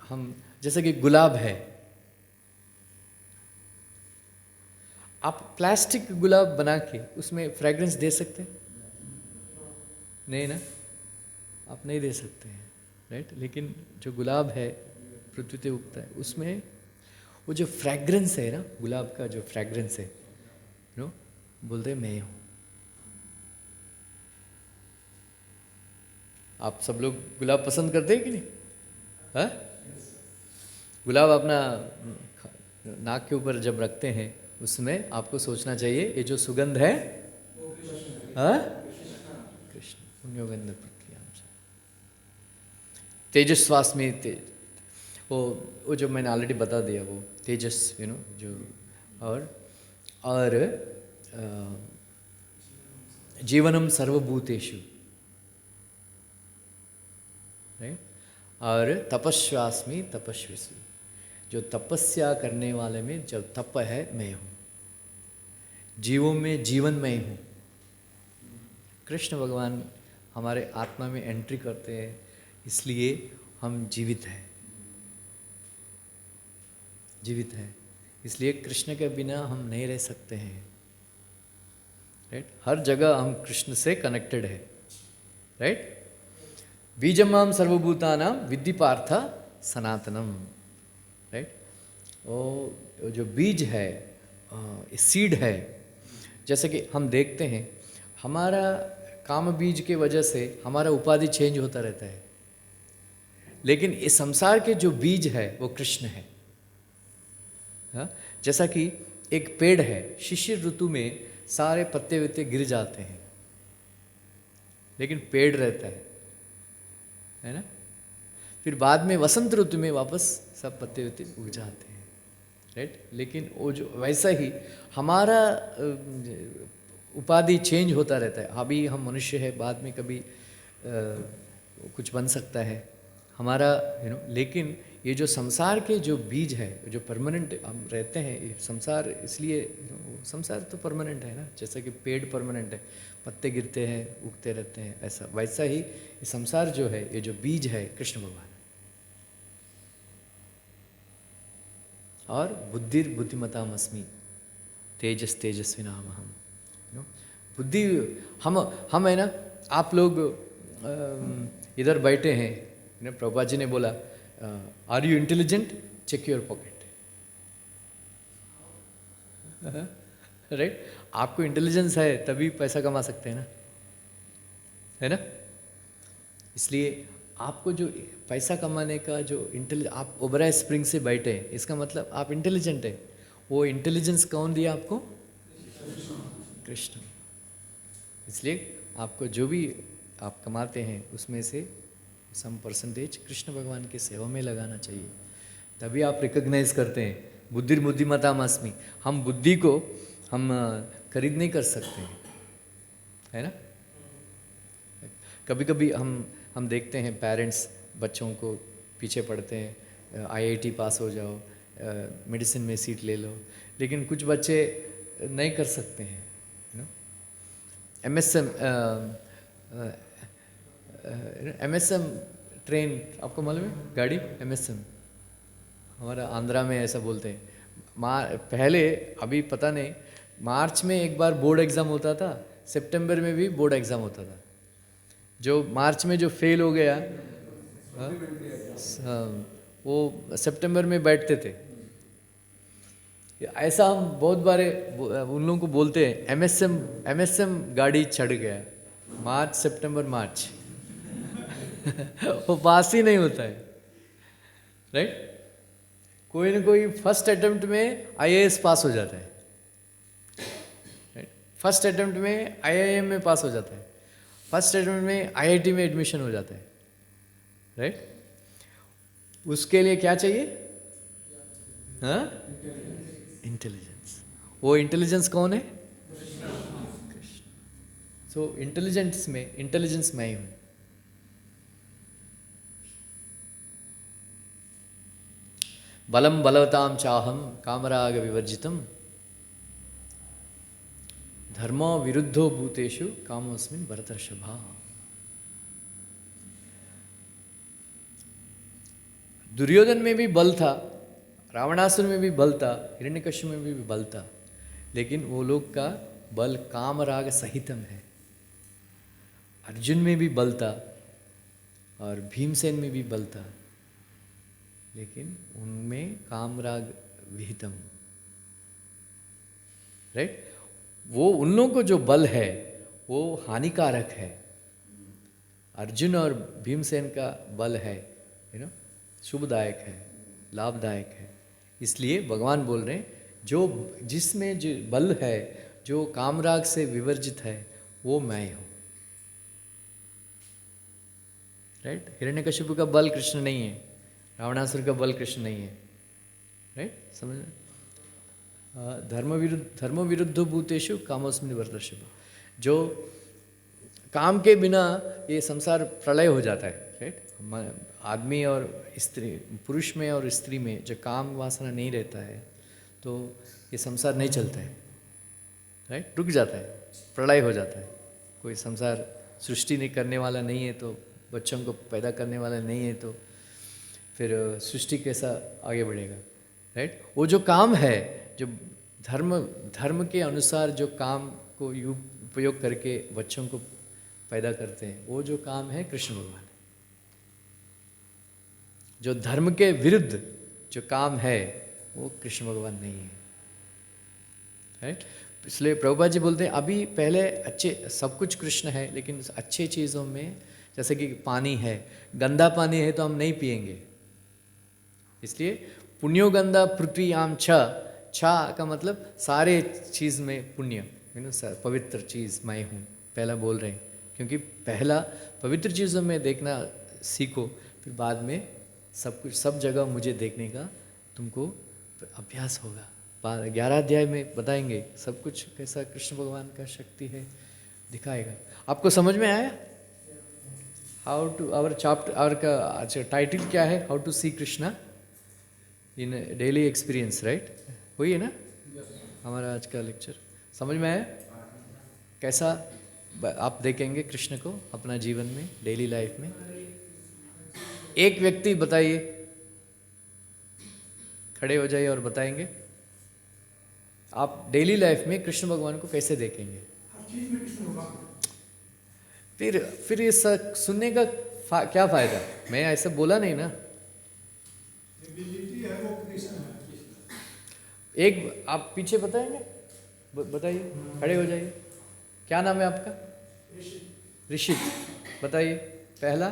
हम, जैसे कि गुलाब है, आप प्लास्टिक गुलाब बना के उसमें फ्रेग्रेंस दे सकते हैं? नहीं ना, आप नहीं दे सकते हैं, राइट। लेकिन जो गुलाब है पृथ्वी पे उगता है, उसमें वो जो फ्रेग्रेंस है ना, गुलाब का जो फ्रेग्रेंस है, नो बोलते हैं मैं हूँ। आप सब लोग गुलाब पसंद करते हैं कि नहीं? हाँ, गुलाब अपना नाक के ऊपर जब रखते हैं, उसमें आपको सोचना चाहिए ये जो सुगंध है, हाँ, कृष्ण। पुण्यगंध पृथ्व्यां च तेजस्वास्मि, वो जो मैंने ऑलरेडी बता दिया, वो तेजस, जो, और जीवनम सर्वभूतेषु, राइट। और तपस्वास्मि तपस्विषु, जो तपस्या करने वाले में जो तप है मैं हूँ, जीवों में जीवन मैं हूँ। कृष्ण भगवान हमारे आत्मा में एंट्री करते हैं, इसलिए हम जीवित हैं, जीवित हैं। इसलिए कृष्ण के बिना हम नहीं रह सकते हैं, राइट। हर जगह हम कृष्ण से कनेक्टेड है, राइट। बीजमाम सर्वभूतानां विद्धि पार्थ सनातनम, राइट। वो जो बीज है, सीड है, जैसे कि हम देखते हैं, हमारा काम बीज के वजह से हमारा उपाधि चेंज होता रहता है, लेकिन इस संसार के जो बीज है वो कृष्ण है। हाँ? जैसा कि एक पेड़ है, शिशिर ऋतु में सारे पत्ते वत्ते गिर जाते हैं, लेकिन पेड़ रहता है ना। फिर बाद में वसंत ऋतु में वापस सब पत्ते वत्ते उग जाते हैं, राइट। लेकिन वो जो वैसा ही हमारा उपाधि चेंज होता रहता है। अभी हम मनुष्य है, बाद में कभी कुछ बन सकता है हमारा, लेकिन ये जो संसार के जो बीज है, जो परमानेंट हम रहते हैं, ये संसार, इसलिए संसार तो परमानेंट है ना, जैसा कि पेड़ परमानेंट है, पत्ते गिरते हैं उगते रहते हैं, ऐसा वैसा ही ये संसार जो है, ये जो बीज है कृष्ण भगवान। और बुद्धिर बुद्धिमताम अस्मि तेजस तेजस्विनामहम। बुद्धि हम है ना, आप लोग इधर बैठे हैं, प्रभुपाद जी ने बोला are you intelligent, check your pocket, right. आपको इंटेलिजेंस है तभी पैसा कमा सकते हैं ना, है ना। इसलिए आपको जो पैसा कमाने का जो आप ओबराय स्प्रिंग से बैठे हैं, इसका मतलब आप इंटेलिजेंट है। वो इंटेलिजेंस कौन दिया आपको? कृष्ण। इसलिए आपको जो भी आप कमाते हैं उसमें से सम परसेंटेज कृष्ण भगवान की सेवा में लगाना चाहिए, तभी आप रिकॉग्नाइज करते हैं बुद्धिर बुद्धिमताम अस्मि। हम बुद्धि को हम खरीद नहीं कर सकते हैं, है ना। कभी कभी हम देखते हैं पेरेंट्स बच्चों को पीछे पड़ते हैं, IIT पास हो जाओ, मेडिसिन में सीट ले लो, लेकिन कुछ बच्चे नहीं कर सकते हैं, MSM ट्रेन, आपको मालूम है गाड़ी MSM, हमारा आंध्रा में ऐसा बोलते हैं। पहले, अभी पता नहीं, मार्च में एक बार बोर्ड एग्ज़ाम होता था, सितंबर में भी बोर्ड एग्ज़ाम होता था। जो मार्च में जो फेल हो गया, वो सितंबर में बैठते थे। ऐसा हम बहुत बारे उन लोगों को बोलते हैं, एमएसएम गाड़ी चढ़ गया, मार्च सितंबर मार्च वो पास ही नहीं होता है, राइट। कोई ना कोई फर्स्ट अटेम्प्ट में आईएएस पास हो जाता है, राइट। फर्स्ट अटेम्प्ट में आईआईएम में पास हो जाता है, फर्स्ट अटेम्प्ट में आईआईटी में एडमिशन हो जाता है, राइट। उसके लिए क्या चाहिए? हाँ, इंटेलिजेंस। वो इंटेलिजेंस कौन है? सो इंटेलिजेंस मैं ही हूं। बलम बलवताम चाहम कामराग विवर्जितम धर्मो विरुद्धो भूतेषु कामोस्मिन् भरतर्षभा। दुर्योधन में भी बल था, रावणासुर में भी बल था, हिरण्यकश्यप में भी बल था, लेकिन वो लोग का बल कामराग सहितम है। अर्जुन में भी बल था और भीमसेन में भी बल था, लेकिन उनमें कामराग विहितम, राइट। वो उन लोगों को जो बल है वो हानिकारक है, अर्जुन और भीमसेन का बल है शुभदायक है, लाभदायक है। इसलिए भगवान बोल रहे हैं जो जिसमें जो बल है, जो कामराग से विवर्जित है, वो मैं हूँ, राइट। हिरण्यकशिपु का बल कृष्ण नहीं है, रावणासुर का बल कृष्ण नहीं है, राइट। समझ में? धर्म विरुद्ध भूतेषु कामोस्मिन् भरतर्षभ। जो काम के बिना ये संसार प्रलय हो जाता है, राइट। आदमी और स्त्री, पुरुष में और स्त्री में जो काम वासना नहीं रहता है तो ये संसार नहीं चलता है, राइट। रुक जाता है, प्रलय हो जाता है। कोई संसार सृष्टि नहीं करने वाला नहीं है, तो बच्चों को पैदा करने वाला नहीं है, तो फिर सृष्टि कैसा आगे बढ़ेगा, राइट। वो जो काम है, जो धर्म के अनुसार जो काम को उपयोग करके बच्चों को पैदा करते हैं, वो जो काम है कृष्ण भगवान। जो धर्म के विरुद्ध जो काम है वो कृष्ण भगवान नहीं है, राइट। इसलिए प्रभुपाद जी बोलते हैं अभी पहले अच्छे सब कुछ कृष्ण है, लेकिन अच्छे चीज़ों में जैसे कि पानी है, गंदा पानी है तो हम नहीं पिएंगे। इसलिए पुण्यो गंदा पृथ्वी आम छा का मतलब सारे चीज़ में पुण्य, पवित्र चीज़ मैं हूँ, पहला बोल रहे हैं। क्योंकि पहला पवित्र चीज़ों में देखना सीखो, फिर बाद में सब कुछ सब जगह मुझे देखने का तुमको अभ्यास होगा। 11 अध्याय में बताएंगे सब कुछ कैसा कृष्ण भगवान का शक्ति है, दिखाएगा। आपको समझ में आया? How to our chapter, our का अच्छा टाइटल क्या है? How to see Krishna in daily experience, right. वही है ना हमारा आज का लेक्चर। समझ में आया? कैसा आप देखेंगे कृष्ण को अपना जीवन में, डेली लाइफ में? एक व्यक्ति बताइए, खड़े हो जाइए और बताएंगे आप डेली लाइफ में कृष्ण भगवान को कैसे देखेंगे। फिर ये सुनने का क्या फायदा? मैं ऐसा बोला नहीं ना। एक आप पीछे बताएंगे, बताइए, खड़े हो जाइए। क्या नाम है आपका? ऋषित। बताइए पहला।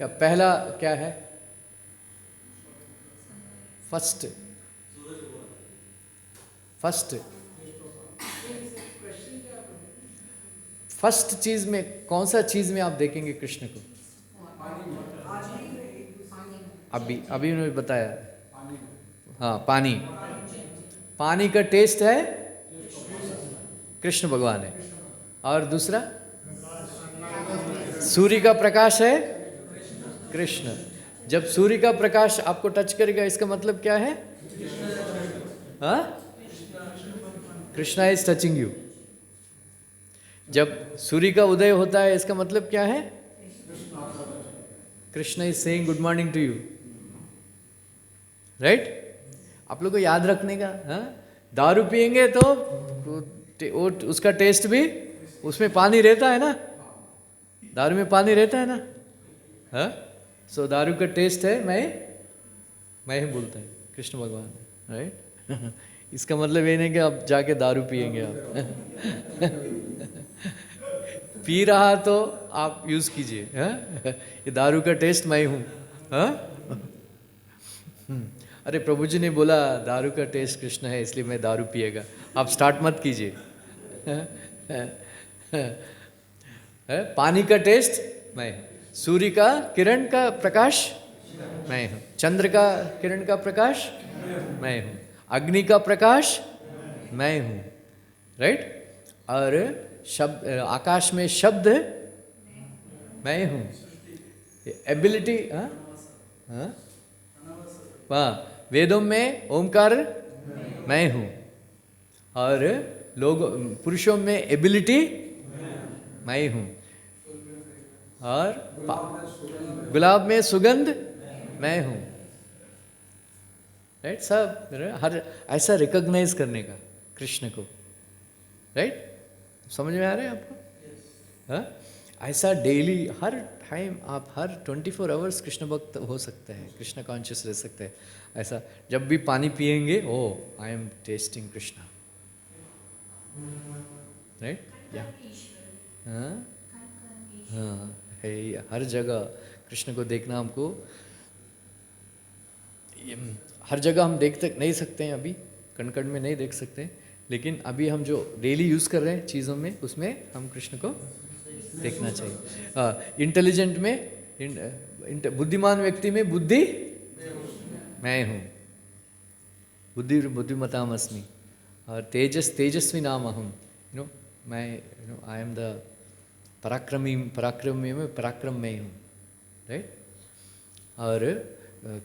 या पहला क्या है? फर्स्ट चीज में कौन सा चीज में आप देखेंगे कृष्ण को? अभी उन्होंने बताया, हाँ, पानी का टेस्ट है कृष्ण भगवान है। और दूसरा सूर्य का प्रकाश है कृष्ण। जब सूर्य का प्रकाश आपको टच करेगा इसका मतलब क्या है? हाँ, कृष्णा इज टचिंग यू। जब सूर्य का उदय होता है इसका मतलब क्या है? Krishna is saying good morning to you, right. आप लोग को याद रखने का। हाँ, दारू पिएंगे तो उसका टेस्ट भी, उसमें पानी रहता है ना, दारू में पानी रहता है ना। हाँ, सो दारू का टेस्ट है मैं ही बोलता है कृष्ण भगवान, राइट। इसका मतलब ये नहीं कि आप जाके दारू पिएंगे आप। पी रहा तो आप यूज कीजिए, ये दारू का टेस्ट मैं हूँ, हाँ। अरे प्रभु जी ने बोला दारू का टेस्ट कृष्ण है इसलिए मैं दारू पिएगा, आप स्टार्ट मत कीजिए। पानी का टेस्ट मैं हूँ, सूर्य का किरण का प्रकाश मैं हूँ, चंद्र का किरण का प्रकाश मैं हूँ, अग्नि का प्रकाश मैं हूँ, राइट। और शब्द, आकाश में शब्द मैं हूँ, एबिलिटी, हाँ, वेदों में ओमकार मैं हूँ, और लोग पुरुषों में एबिलिटी मैं हूँ, और गुलाब में सुगंध मैं हूँ, राइट। सब हर ऐसा रिकॉग्नाइज करने का कृष्ण को, राइट। समझ में आ रहा है आपको, हाँ। ऐसा डेली हर टाइम आप हर 24 आवर्स कृष्ण भक्त हो सकते हैं, कृष्ण कॉन्शियस रह सकते हैं। ऐसा जब भी पानी पिएंगे, oh I am tasting Krishna, right, या हाँ हाँ है, हर जगह कृष्ण को देखना हमको, हर जगह हम देख नहीं सकते हैं, अभी कण कण में नहीं देख सकते, लेकिन अभी हम जो डेली यूज़ कर रहे हैं चीज़ों में, उसमें हम कृष्ण को देखना चाहिए। इंटेलिजेंट में, बुद्धिमान व्यक्ति में बुद्धि मैं हूँ, बुद्धिमताम अस्मि, और तेजस्वी नाम अहम, मैं आई एम द पराक्रमी में पराक्रम में हूँ, राइट। और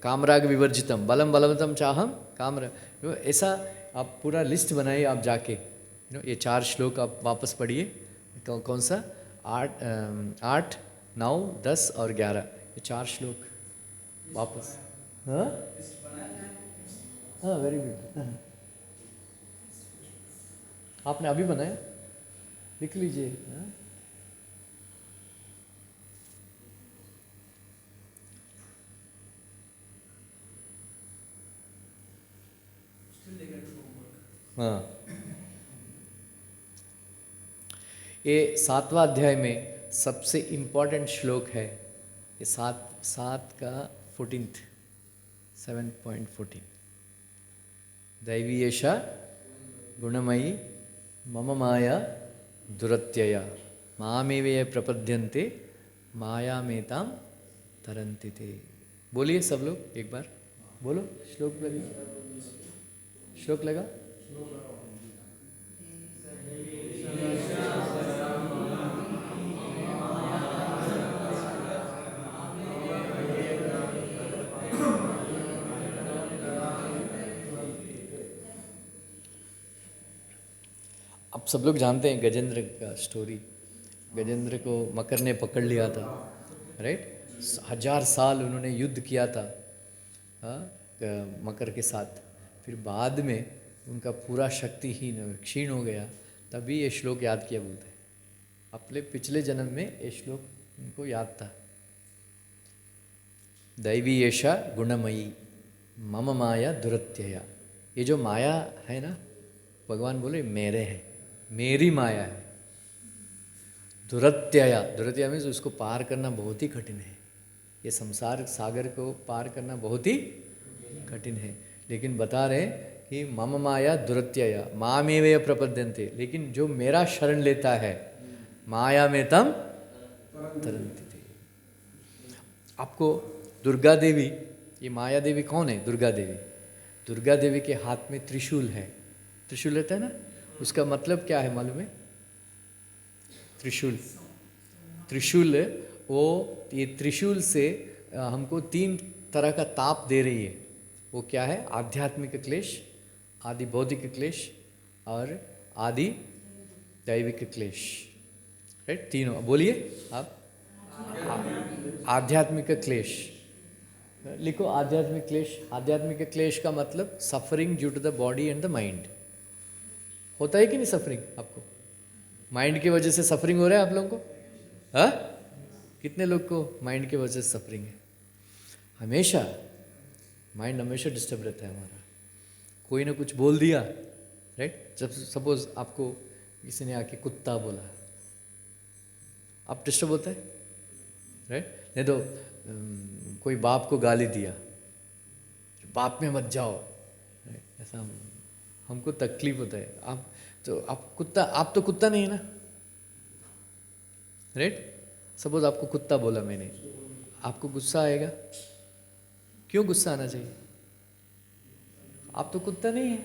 कामराग विवर्जितम बलम बलवतम चाहम कामराग, ऐसा आप पूरा लिस्ट बनाइए आप जाके, ये 4 श्लोक आप वापस पढ़िए। कौन सा? 8, 9, 10 और 11, ये 4 श्लोक वापस, हाँ हाँ, वेरी गुड। आपने अभी बनाया, लिख लीजिए, हाँ? हाँ, ये 7वां अध्याय में सबसे इम्पोर्टेंट श्लोक है, ये 7 का 14th 7.14, दैवी एषा गुणमयी मम माया दुरत्यया मामेव ये प्रपद्यन्ते मायामेतां तरन्ति ते। बोलिए सब लोग एक बार, बोलो श्लोक लगा, श्लोक लगा। आप सब लोग जानते हैं गजेंद्र का स्टोरी, गजेंद्र को मकर ने पकड़ लिया था, राइट। 1000 साल उन्होंने युद्ध किया था, हाँ, मकर के साथ, फिर बाद में उनका पूरा शक्तिहीन क्षीण हो गया, तभी ये श्लोक याद किया बोलते हैं। अपने पिछले जन्म में ये श्लोक उनको याद था, दैवी एषा गुणमयी मम माया दुरत्यया। ये जो माया है ना, भगवान बोले मेरे है, मेरी माया है। दुरत्यया, दुरत्यया मीन्स उसको पार करना बहुत ही कठिन है, ये संसार सागर को पार करना बहुत ही कठिन है, लेकिन बता रहे कि मम माया दुरत्यया मामेव प्रपद्यन्ते, लेकिन जो मेरा शरण लेता है माया में तम तरन्ति ते। आपको दुर्गा देवी, ये माया देवी कौन है? दुर्गा देवी। दुर्गा देवी के हाथ में त्रिशूल है, त्रिशूल रहता है ना, उसका मतलब क्या है मालूम है? त्रिशूल, त्रिशूल वो, ये त्रिशूल से हमको 3 तरह का ताप दे रही है। वो क्या है? आध्यात्मिक क्लेश, आदि भौतिक क्लेश और आदि दैविक क्लेश, राइट। तीनों बोलिए आप। आध्यात्मिक क्लेश लिखो, आध्यात्मिक क्लेश। आध्यात्मिक क्लेश का मतलब suffering due to the body and the mind. होता है कि नहीं सफरिंग आपको? माइंड की वजह से सफरिंग हो रहा है आप लोगों को? हाँ, कितने लोग को माइंड की वजह से सफरिंग है? हमेशा माइंड हमेशा डिस्टर्ब रहता है हमारा। कोई ना कुछ बोल दिया, राइट। जब सपोज आपको किसी ने आके कुत्ता बोला, आप डिस्टर्ब होता है, राइट। नहीं तो कोई बाप को गाली दिया, बाप में मत जाओ, ऐसा हमको तकलीफ होता है। आप तो कुत्ता नहीं है ना, राइट। सपोज आपको कुत्ता बोला मैंने, आपको गुस्सा आएगा? क्यों गुस्सा आना चाहिए? आप तो कुत्ता नहीं है।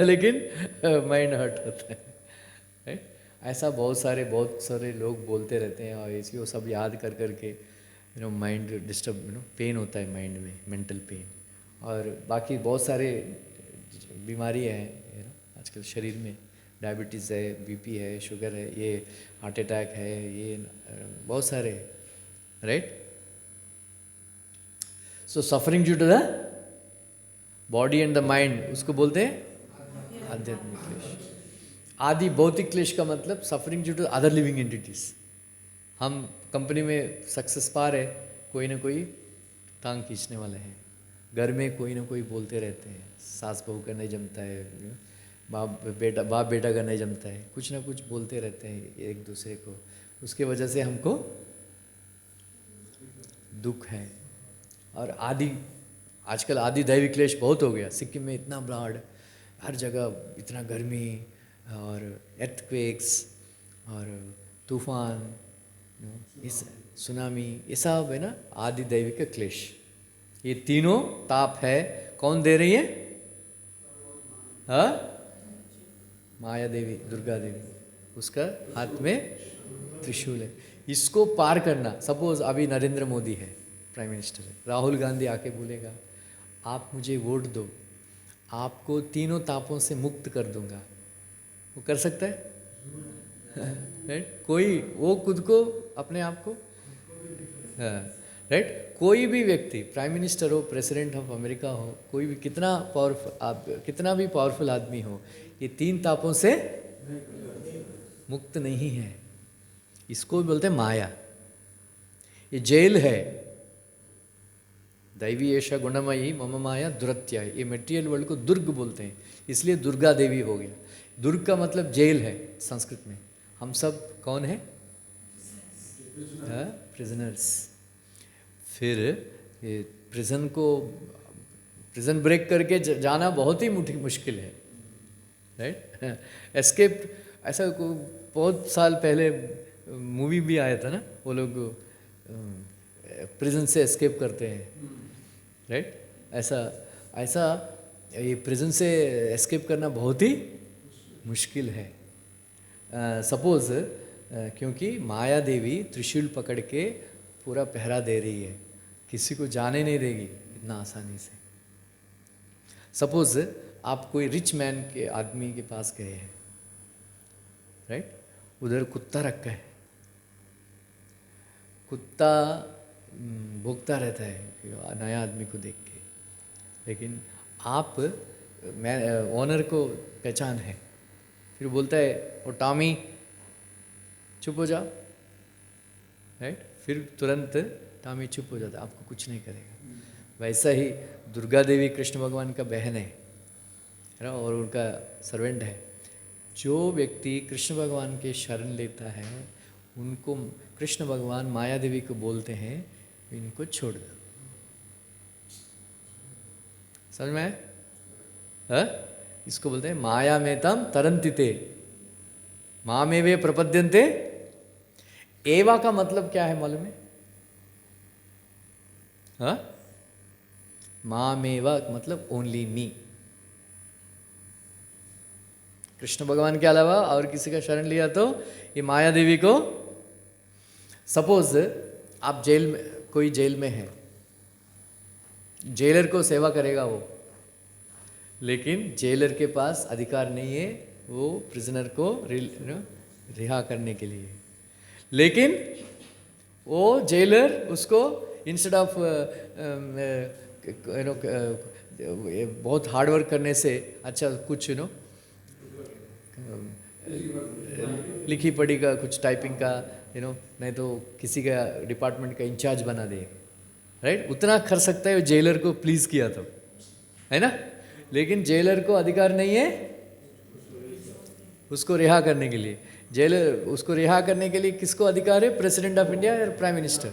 लेकिन माइंड हर्ट होता है, राइट। ऐसा बहुत सारे लोग बोलते रहते हैं, और इसी वो सब याद कर करके माइंड डिस्टर्ब, पेन होता है माइंड में, मेंटल पेन। और बाकी बहुत सारे बीमारी हैं आजकल शरीर में, डायबिटीज़ है, बीपी है, शुगर है, ये हार्ट अटैक है, ये बहुत सारे, right. So suffering due to the body and the mind, उसको बोलते हैं आध्यात्मिक क्लेश। आदि भौतिक क्लेश का मतलब suffering due to other living entities. हम कंपनी में सक्सेस पा रहे, कोई ना कोई टांग खींचने वाले हैं, घर में कोई ना कोई बोलते रहते हैं, सास बहू का नहीं जमता है, बाप बेटा का नहीं जमता है, कुछ ना कुछ बोलते रहते हैं एक दूसरे को, उसके वजह से हमको दुख है। और आजकल आदि दैवी क्लेश बहुत हो गया। सिक्किम में इतना बाढ़, हर जगह इतना गर्मी और एर्थक्वेक्स और तूफान, इस सुनामी, ये सब है ना आदि दैविक क्लेश। ये तीनों ताप है, कौन दे रही है? हाँ, माया देवी, दुर्गा देवी, उसका हाथ में त्रिशूल है। इसको पार करना, सपोज अभी नरेंद्र मोदी है, प्राइम मिनिस्टर है, राहुल गांधी आके बोलेगा आप मुझे वोट दो, आपको तीनों तापों से मुक्त कर दूंगा, वो कर सकता है? राइट। कोई वो खुद को, अपने आप को, राइट। कोई भी व्यक्ति, प्राइम मिनिस्टर हो, प्रेसिडेंट ऑफ अमेरिका हो, कोई भी कितना भी पावरफुल आदमी हो, ये तीन तापों से मुक्त नहीं है। इसको बोलते हैं माया, ये जेल है। दैवी ऐशा गुणमयी मम माया दुरत्या, ये मटेरियल वर्ल्ड को दुर्ग बोलते हैं, इसलिए दुर्गा देवी हो गया। दुर्ग का मतलब जेल है संस्कृत में। हम सब कौन है? प्रिजनर्स। फिर ये प्रिजन ब्रेक करके जाना बहुत ही मुश्किल है, राइट। एस्केप, ऐसा बहुत साल पहले मूवी भी आया था ना, वो लोग प्रिजन से एस्केप करते हैं, राइट। ऐसा ये प्रिजन से एस्केप करना बहुत ही मुश्किल है। सपोज क्योंकि माया देवी त्रिशूल पकड़ के पूरा पहरा दे रही है, किसी को जाने नहीं देगी इतना आसानी से। सपोज आप कोई रिच मैन के आदमी के पास गए हैं, राइट, उधर कुत्ता रखा है, कुत्ता भौंकता रहता है नया आदमी को देख के, लेकिन आप ओनर को पहचान है, फिर बोलता है ओ टॉमी चुप हो जाओ, राइट। फिर तुरंत टॉमी चुप हो जाता है, आपको कुछ नहीं करेगा। वैसा ही दुर्गा देवी कृष्ण भगवान का बहन है ना, और उनका सर्वेंट है। जो व्यक्ति कृष्ण भगवान के शरण लेता है, उनको कृष्ण भगवान माया देवी को बोलते हैं इनको छोड़ दो। समझ में आया? इसको बोलते हैं माया में तम तरंतिते मामेवे प्रपद्यन्ते। एवा का मतलब क्या है मालूम है? हाँ, मामेवा मतलब ओनली मी। कृष्ण भगवान के अलावा और किसी का शरण लिया तो ये माया देवी को, सपोज आप कोई जेल में है, जेलर को सेवा करेगा वो, लेकिन जेलर के पास अधिकार नहीं है वो प्रिजनर को रिहा करने के लिए, लेकिन वो जेलर उसको इंस्टेड ऑफ बहुत हार्ड वर्क करने से अच्छा कुछ लिखी पढ़ी का, कुछ टाइपिंग का नहीं तो किसी का डिपार्टमेंट का इंचार्ज बना दे, राइट? उतना कर सकता है जेलर को प्लीज़ किया तो, है ना? लेकिन जेलर को अधिकार नहीं है उसको रिहा करने के लिए। जेलर उसको रिहा करने के लिए किसको अधिकार है? प्रेसिडेंट ऑफ इंडिया या प्राइम मिनिस्टर,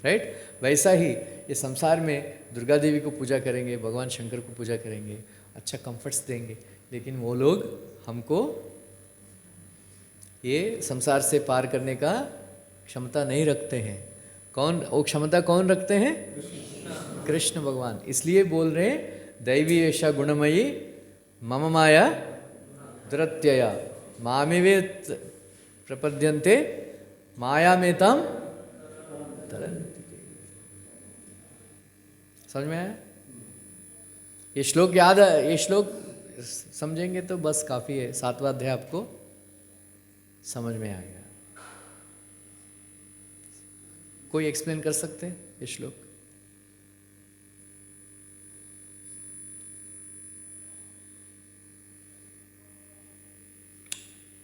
राइट? वैसा ही ये संसार में दुर्गा देवी को पूजा करेंगे, भगवान शंकर को पूजा करेंगे, अच्छा कंफर्ट्स देंगे, लेकिन वो लोग हमको ये संसार से पार करने का क्षमता नहीं रखते हैं। कौन वो क्षमता कौन रखते हैं? कृष्ण भगवान। इसलिए बोल रहे हैं दैवी ऐसा गुणमयी मम माया दुरत्यया मामिवे प्रपद्यन्ते माया में तम तरन्ति। समझ में आया? ये श्लोक याद है, ये श्लोक समझेंगे तो बस काफ़ी है, 7वां अध्याय आपको समझ में आएगा। कोई एक्सप्लेन कर सकते हैं ये श्लोक?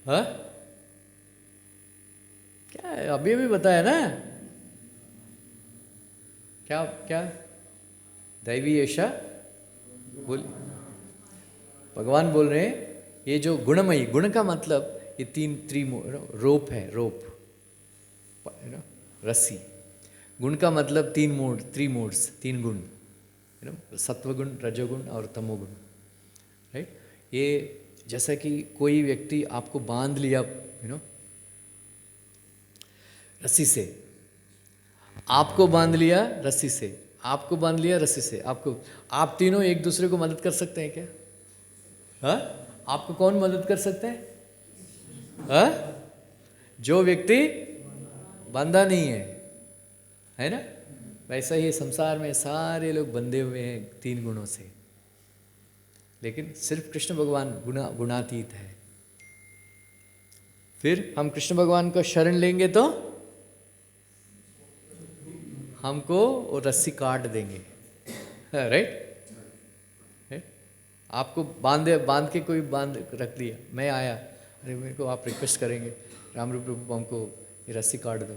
हाँ, क्या है? अभी अभी बताया ना, क्या क्या दैवी ऐसा बोल, भगवान बोल रहे हैं ये जो गुणमयी, गुण का मतलब ये रोप है, रोप, रस्सी। गुण का मतलब 3 मोड्स, 3 गुण, सत्वगुण, रजोगुण और तमोगुण, राइट? ये जैसा कि कोई व्यक्ति आपको बांध लिया रस्सी से, आपको बांध लिया रस्सी से, आपको बांध लिया रस्सी से, आप तीनों एक दूसरे को मदद कर सकते हैं क्या? हाँ, आपको कौन मदद कर सकते हैं? हाँ, जो व्यक्ति बंधा नहीं है ना? वैसा ही संसार में सारे लोग बंधे हुए हैं 3 गुणों से, लेकिन सिर्फ कृष्ण भगवान गुणातीत है। फिर हम कृष्ण भगवान को शरण लेंगे तो हमको वो रस्सी काट देंगे, राइट? आपको बांध के कोई बांध रख दिया, मैं आया, अरे मेरे को आप रिक्वेस्ट करेंगे रामरूप प्रभु हमको ये रस्सी काट दो,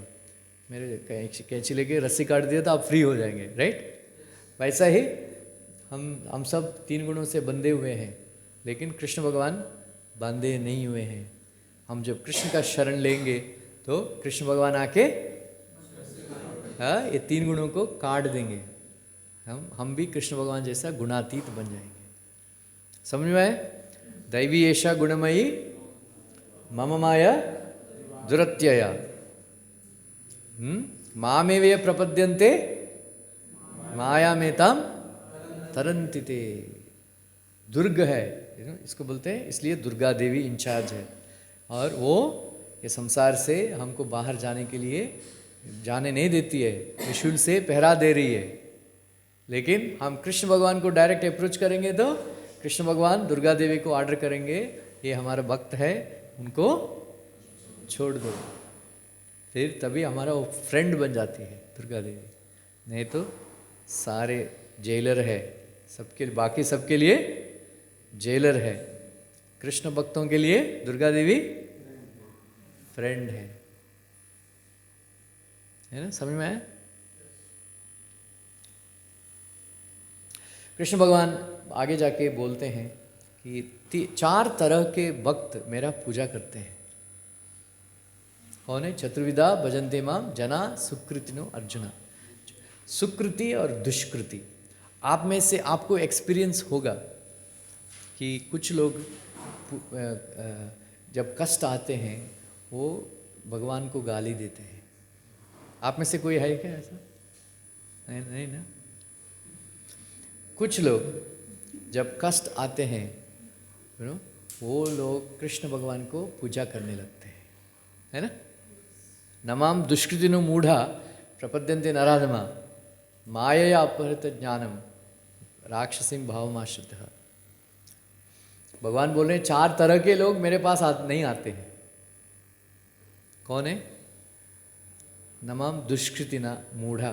मेरे कैंची लेके रस्सी काट दिया तो आप फ्री हो जाएंगे, राइट? वैसा ही हम सब 3 गुणों से बंधे हुए हैं, लेकिन कृष्ण भगवान बांधे नहीं हुए हैं। हम जब कृष्ण का शरण लेंगे तो कृष्ण भगवान आके ये 3 गुणों को काट देंगे, हम भी कृष्ण भगवान जैसा गुणातीत बन जाएंगे। समझ में आए? दैवी ऐसा गुणमयी मम माया दुरत्यया मामेवे प्रपद्यन्ते माया में तम तरन्ति ते। दुर्ग है, इसको बोलते हैं, इसलिए दुर्गा देवी इंचार्ज है, और वो ये संसार से हमको बाहर जाने के लिए जाने नहीं देती है, त्रिशूल से पहरा दे रही है। लेकिन हम कृष्ण भगवान को डायरेक्ट अप्रोच करेंगे तो कृष्ण भगवान दुर्गा देवी को ऑर्डर करेंगे, ये हमारा भक्त है, उनको छोड़ दो। फिर तभी हमारा वो फ्रेंड बन जाती है दुर्गा देवी, नहीं तो सारे जेलर है, सबके बाकी सबके लिए जेलर है, कृष्ण भक्तों के लिए दुर्गा देवी फ्रेंड है ना? समझ में आया? कृष्ण भगवान आगे जाके बोलते हैं कि 4 तरह के भक्त मेरा पूजा करते हैं। कौन है? चतुर्विधा भजन्ते माम जना सुकृतिनो अर्जुना। सुकृति और दुष्कृति, आप में से आपको एक्सपीरियंस होगा कि कुछ लोग जब कष्ट आते हैं वो भगवान को गाली देते हैं। आप में से कोई है क्या ऐसा? नहीं ना? कुछ लोग जब कष्ट आते हैं वो लोग कृष्ण भगवान को पूजा करने लगते हैं, है ना? नमाम दुष्कृतिनो मूढ़ा प्रपद्यन्ते नराधमा मायया अपहृत ज्ञानम राक्षसिम भावमाश्रितः। भगवान बोल रहे हैं 4 तरह के लोग मेरे पास नहीं आते हैं। कौन है? नमाम दुष्कृतिना मूढ़ा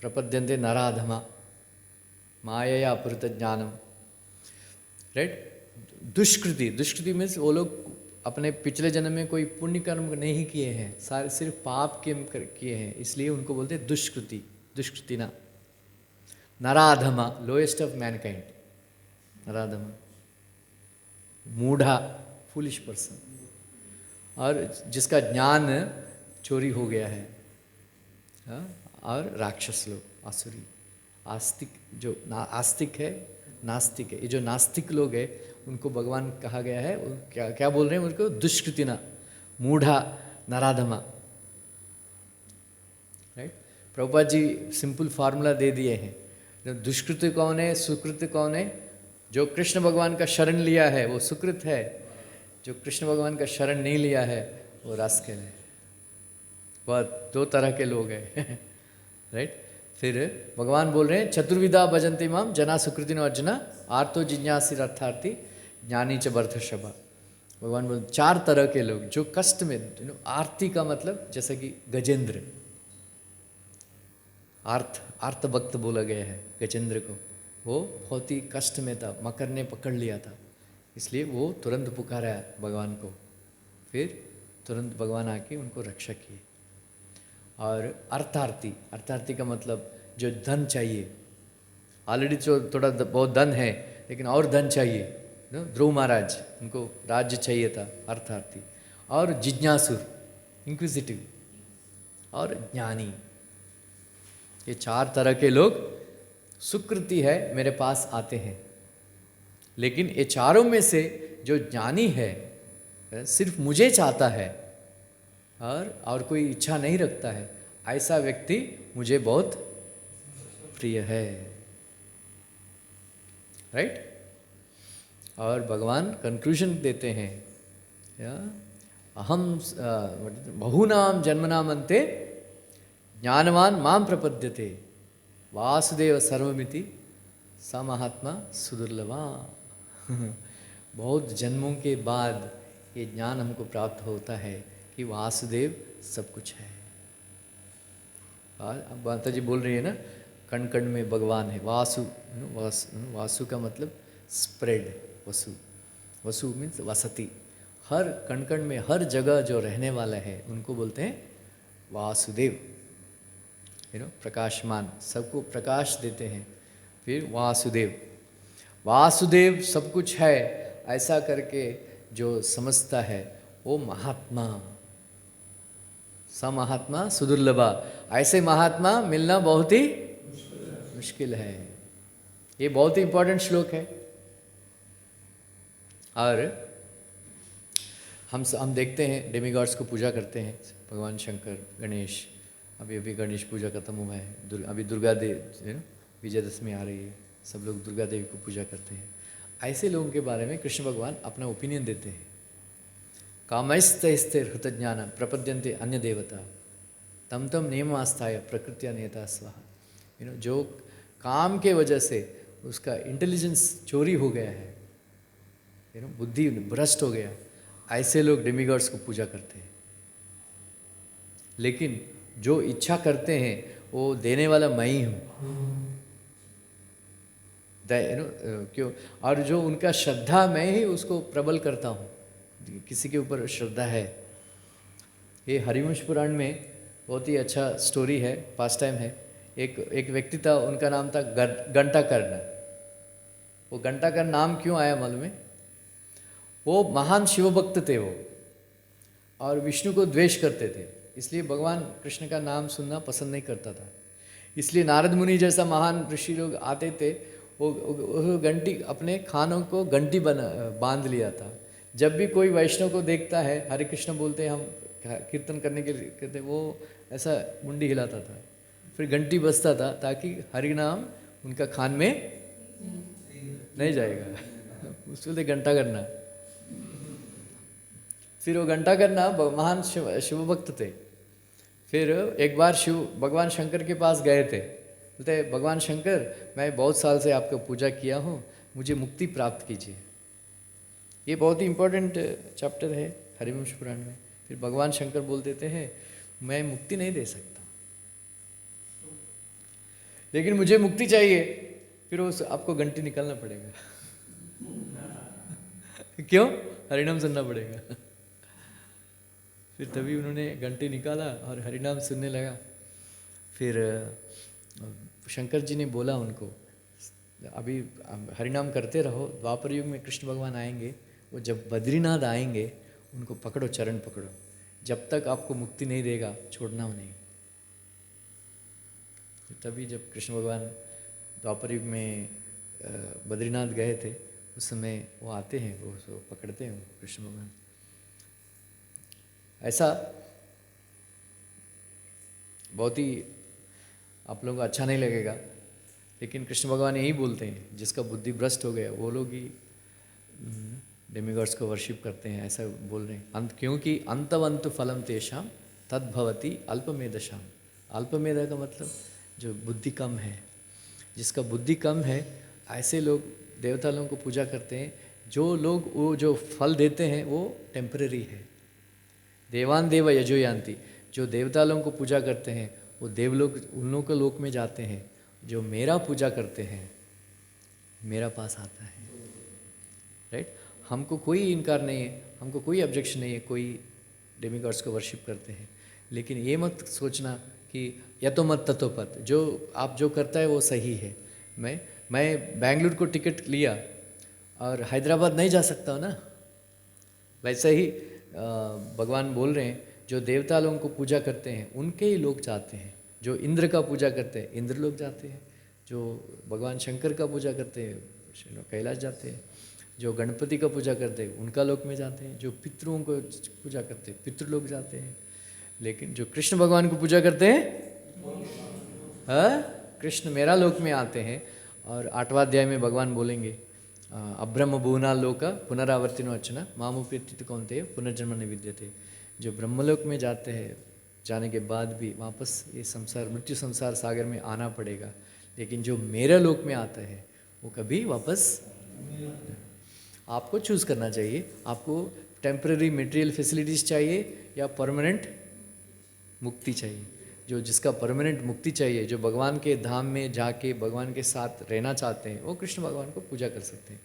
प्रपद्यन्ते नराधमा मायया अपहृत ज्ञानम, राइट? दुष्कृति मीन्स वो लोग अपने पिछले जन्म में कोई पुण्य कर्म नहीं किए हैं, सारे सिर्फ पाप किए हैं, इसलिए उनको बोलते हैं दुष्कृति, दुष्कृतिना। नराधमा, लोएस्ट ऑफ मैनकाइंड, नराधमा, मूढ़ा, फूलिश पर्सन, और जिसका ज्ञान चोरी हो गया है। और राक्षस लोग, आसुरी, आस्तिक, जो आस्तिक है, नास्तिक है। ये जो नास्तिक लोग हैं उनको भगवान कहा गया है, वो क्या क्या बोल रहे हैं उनको? दुष्कृतिना, मूढ़ा, नराधमा। Right? Prabhupada ji simple formula दे दिए हैं। दुष्कृति कौन है, सुकृत कौन है? जो कृष्ण भगवान का शरण लिया है वो सुकृत है, जो कृष्ण भगवान का शरण नहीं लिया है वो रास्केल है। वह दो तरह के लोग हैं। राइट? फिर भगवान बोल रहे हैं चतुर्विधा भजन्ति माम जना सुकृतिनो अर्जुन आर्तो जिज्ञासी अर्थार्थी ज्ञानी च बर्धशभा। भगवान बोल 4 तरह के लोग जो कष्ट में, आरती का मतलब जैसे कि गजेंद्र, आर्त भक्त बोला गया है गजेंद्र को। वो बहुत ही कष्ट में था, मकर ने पकड़ लिया था, इसलिए वो तुरंत पुकारा भगवान को, फिर तुरंत भगवान आके उनको रक्षा किए। और अर्थार्थी, अर्थार्थी का मतलब जो धन चाहिए, ऑलरेडी जो थोड़ा बहुत धन है लेकिन और धन चाहिए, ध्रुव महाराज उनको राज्य चाहिए था, अर्थार्थी। और जिज्ञासुर, इंक्विजिटिव, और ज्ञानी। ये 4 तरह के लोग सुकृति है मेरे पास आते हैं। लेकिन ये चारों में से जो ज्ञानी है सिर्फ मुझे चाहता है और कोई इच्छा नहीं रखता है, ऐसा व्यक्ति मुझे बहुत प्रिय है। राइट? और भगवान कंक्लूजन देते हैं, अहम बहूनाम जन्मनाम अन्ते ज्ञानवान माम प्रपद्यते वासुदेव सर्वमिति स महात्मा सुदुर्लभा। बहुत जन्मों के बाद ये ज्ञान हमको प्राप्त होता है कि वासुदेव सब कुछ है। और माता जी बोल रही है ना, कण कण में भगवान है। वासु का मतलब स्प्रेड, वसु, वसु मीन्स वसति। हर कण कण में, हर जगह जो रहने वाला है उनको बोलते हैं वासुदेव। प्रकाशमान, सबको प्रकाश देते हैं। फिर वासुदेव, वासुदेव सब कुछ है ऐसा करके जो समझता है वो महात्मा, स महात्मा सुदुर्लभा। ऐसे महात्मा मिलना बहुत ही मुश्किल है। ये बहुत ही इंपॉर्टेंट श्लोक है। और हम देखते हैं डेमीगॉड्स को पूजा करते हैं, भगवान शंकर, गणेश। अभी गणेश पूजा खत्म हुआ है, अभी दुर्गा देवी, विजयदशमी आ रही है, सब लोग दुर्गा देवी को पूजा करते हैं। ऐसे लोगों के बारे में कृष्ण भगवान अपना ओपिनियन देते हैं। कामैस्ते हृतज्ञान प्रपद्यन्ते अन्य देवता तम तम नियम आस्थाय प्रकृत्या नियता स्वाहा। जो काम के वजह से उसका इंटेलिजेंस चोरी हो गया है, बुद्धि भ्रष्ट हो गया, ऐसे लोग डेमीगॉड्स को पूजा करते हैं। लेकिन जो इच्छा करते हैं वो देने वाला मैं ही हूँ। क्यों? और जो उनका श्रद्धा, मैं ही उसको प्रबल करता हूँ। किसी के ऊपर श्रद्धा है। ये हरिवंश पुराण में बहुत ही अच्छा स्टोरी है, पास टाइम है। एक व्यक्ति था, उनका नाम था घंटाकर्ण। वो घंटाकर्ण नाम क्यों आया मालूम है? वो महान शिव भक्त थे वो, और विष्णु को द्वेष करते थे, इसलिए भगवान कृष्ण का नाम सुनना पसंद नहीं करता था। इसलिए नारद मुनि जैसा महान ऋषि लोग आते थे, वो घंटी, अपने खानों को घंटी बांध लिया था। जब भी कोई वैष्णव को देखता है, हरे कृष्ण बोलते हैं हम कीर्तन करने के लिए कहते, वो ऐसा मुंडी हिलाता था, फिर घंटी बजता था ताकि हरि नाम उनका खान में नहीं जाएगा। उसको घंटा करना। फिर वो घंटा करना महान शिव भक्त थे। फिर एक बार भगवान शंकर के पास गए थे, बोलते भगवान शंकर, मैं बहुत साल से आपका पूजा किया हूँ, मुझे मुक्ति प्राप्त कीजिए। ये बहुत ही इम्पोर्टेंट चैप्टर है हरिवंश पुराण में। फिर भगवान शंकर बोल देते हैं, मैं मुक्ति नहीं दे सकता, लेकिन मुझे मुक्ति चाहिए। फिर उस आपको घंटी निकालना पड़ेगा। क्यों? हरिनाम सुनना पड़ेगा। फिर तभी उन्होंने घंटे निकाला और हरिनाम सुनने लगा। फिर शंकर जी ने बोला उनको, अभी हरिनाम करते रहो, द्वापर युग में कृष्ण भगवान आएंगे, वो जब बद्रीनाथ आएंगे उनको पकड़ो, चरण पकड़ो, जब तक आपको मुक्ति नहीं देगा छोड़ना नहीं। तभी जब कृष्ण भगवान द्वापर युग में बद्रीनाथ गए थे, उस समय वो आते हैं, वो पकड़ते हैं कृष्ण भगवान। ऐसा बहुत ही आप लोगों को अच्छा नहीं लगेगा, लेकिन कृष्ण भगवान यही बोलते हैं, जिसका बुद्धि भ्रष्ट हो गया वो लोग ही डेमिगॉड्स को वर्शिप करते हैं, ऐसा बोल रहे हैं। क्योंकि अंतवंतु फलम तेषाम तद्भवति अल्पमेधशाम। अल्पमेधा का मतलब जो बुद्धि कम है, जिसका बुद्धि कम है, ऐसे लोग देवता लोगों को पूजा करते हैं। जो लोग वो जो फल देते हैं वो टेम्परेरी है। देवान देव यजो यान्ति, जो देवता लोगों को पूजा करते हैं वो देवलोक, उन लोगों के लोक में जाते हैं। जो मेरा पूजा करते हैं मेरा पास आता है, राइट। हमको कोई इनकार नहीं है, हमको कोई ऑब्जेक्शन नहीं है, कोई डेमिगॉड्स को वर्शिप करते हैं, लेकिन ये मत सोचना कि यतो मत ततो पत, जो आप जो करता है वो सही है। मैं बेंगलुरु को टिकट लिया और हैदराबाद नहीं जा सकता हूँ ना, वैसे ही भगवान बोल रहे हैं, जो देवता लोगों को पूजा करते हैं उनके ही लोग जाते हैं। जो इंद्र का पूजा करते हैं इंद्र लोग जाते हैं, जो भगवान शंकर का पूजा करते हैं कैलाश जाते हैं, जो गणपति का पूजा करते हैं उनका लोक में जाते हैं, जो पितरों को पूजा करते हैं पितृ लोग जाते हैं। लेकिन जो कृष्ण भगवान को पूजा करते हैं कृष्ण मेरा लोक में आते हैं। और 8वां अध्याय में भगवान बोलेंगे, अब्रह्म भुवना लोका पुनरावर्तिनो अर्चना मामुपेति कौन्तेय पुनर्जन्म न विद्यते। जो ब्रह्मलोक में जाते हैं, जाने के बाद भी वापस ये संसार मृत्यु संसार सागर में आना पड़ेगा, लेकिन जो मेरे लोक में आता है वो कभी वापस। आपको चूज़ करना चाहिए, आपको टेम्पररी मटेरियल फैसिलिटीज़ चाहिए या परमानेंट मुक्ति चाहिए। जो जिसका परमानेंट मुक्ति चाहिए, जो भगवान के धाम में जाके भगवान के साथ रहना चाहते हैं, वो कृष्ण भगवान को पूजा कर सकते हैं।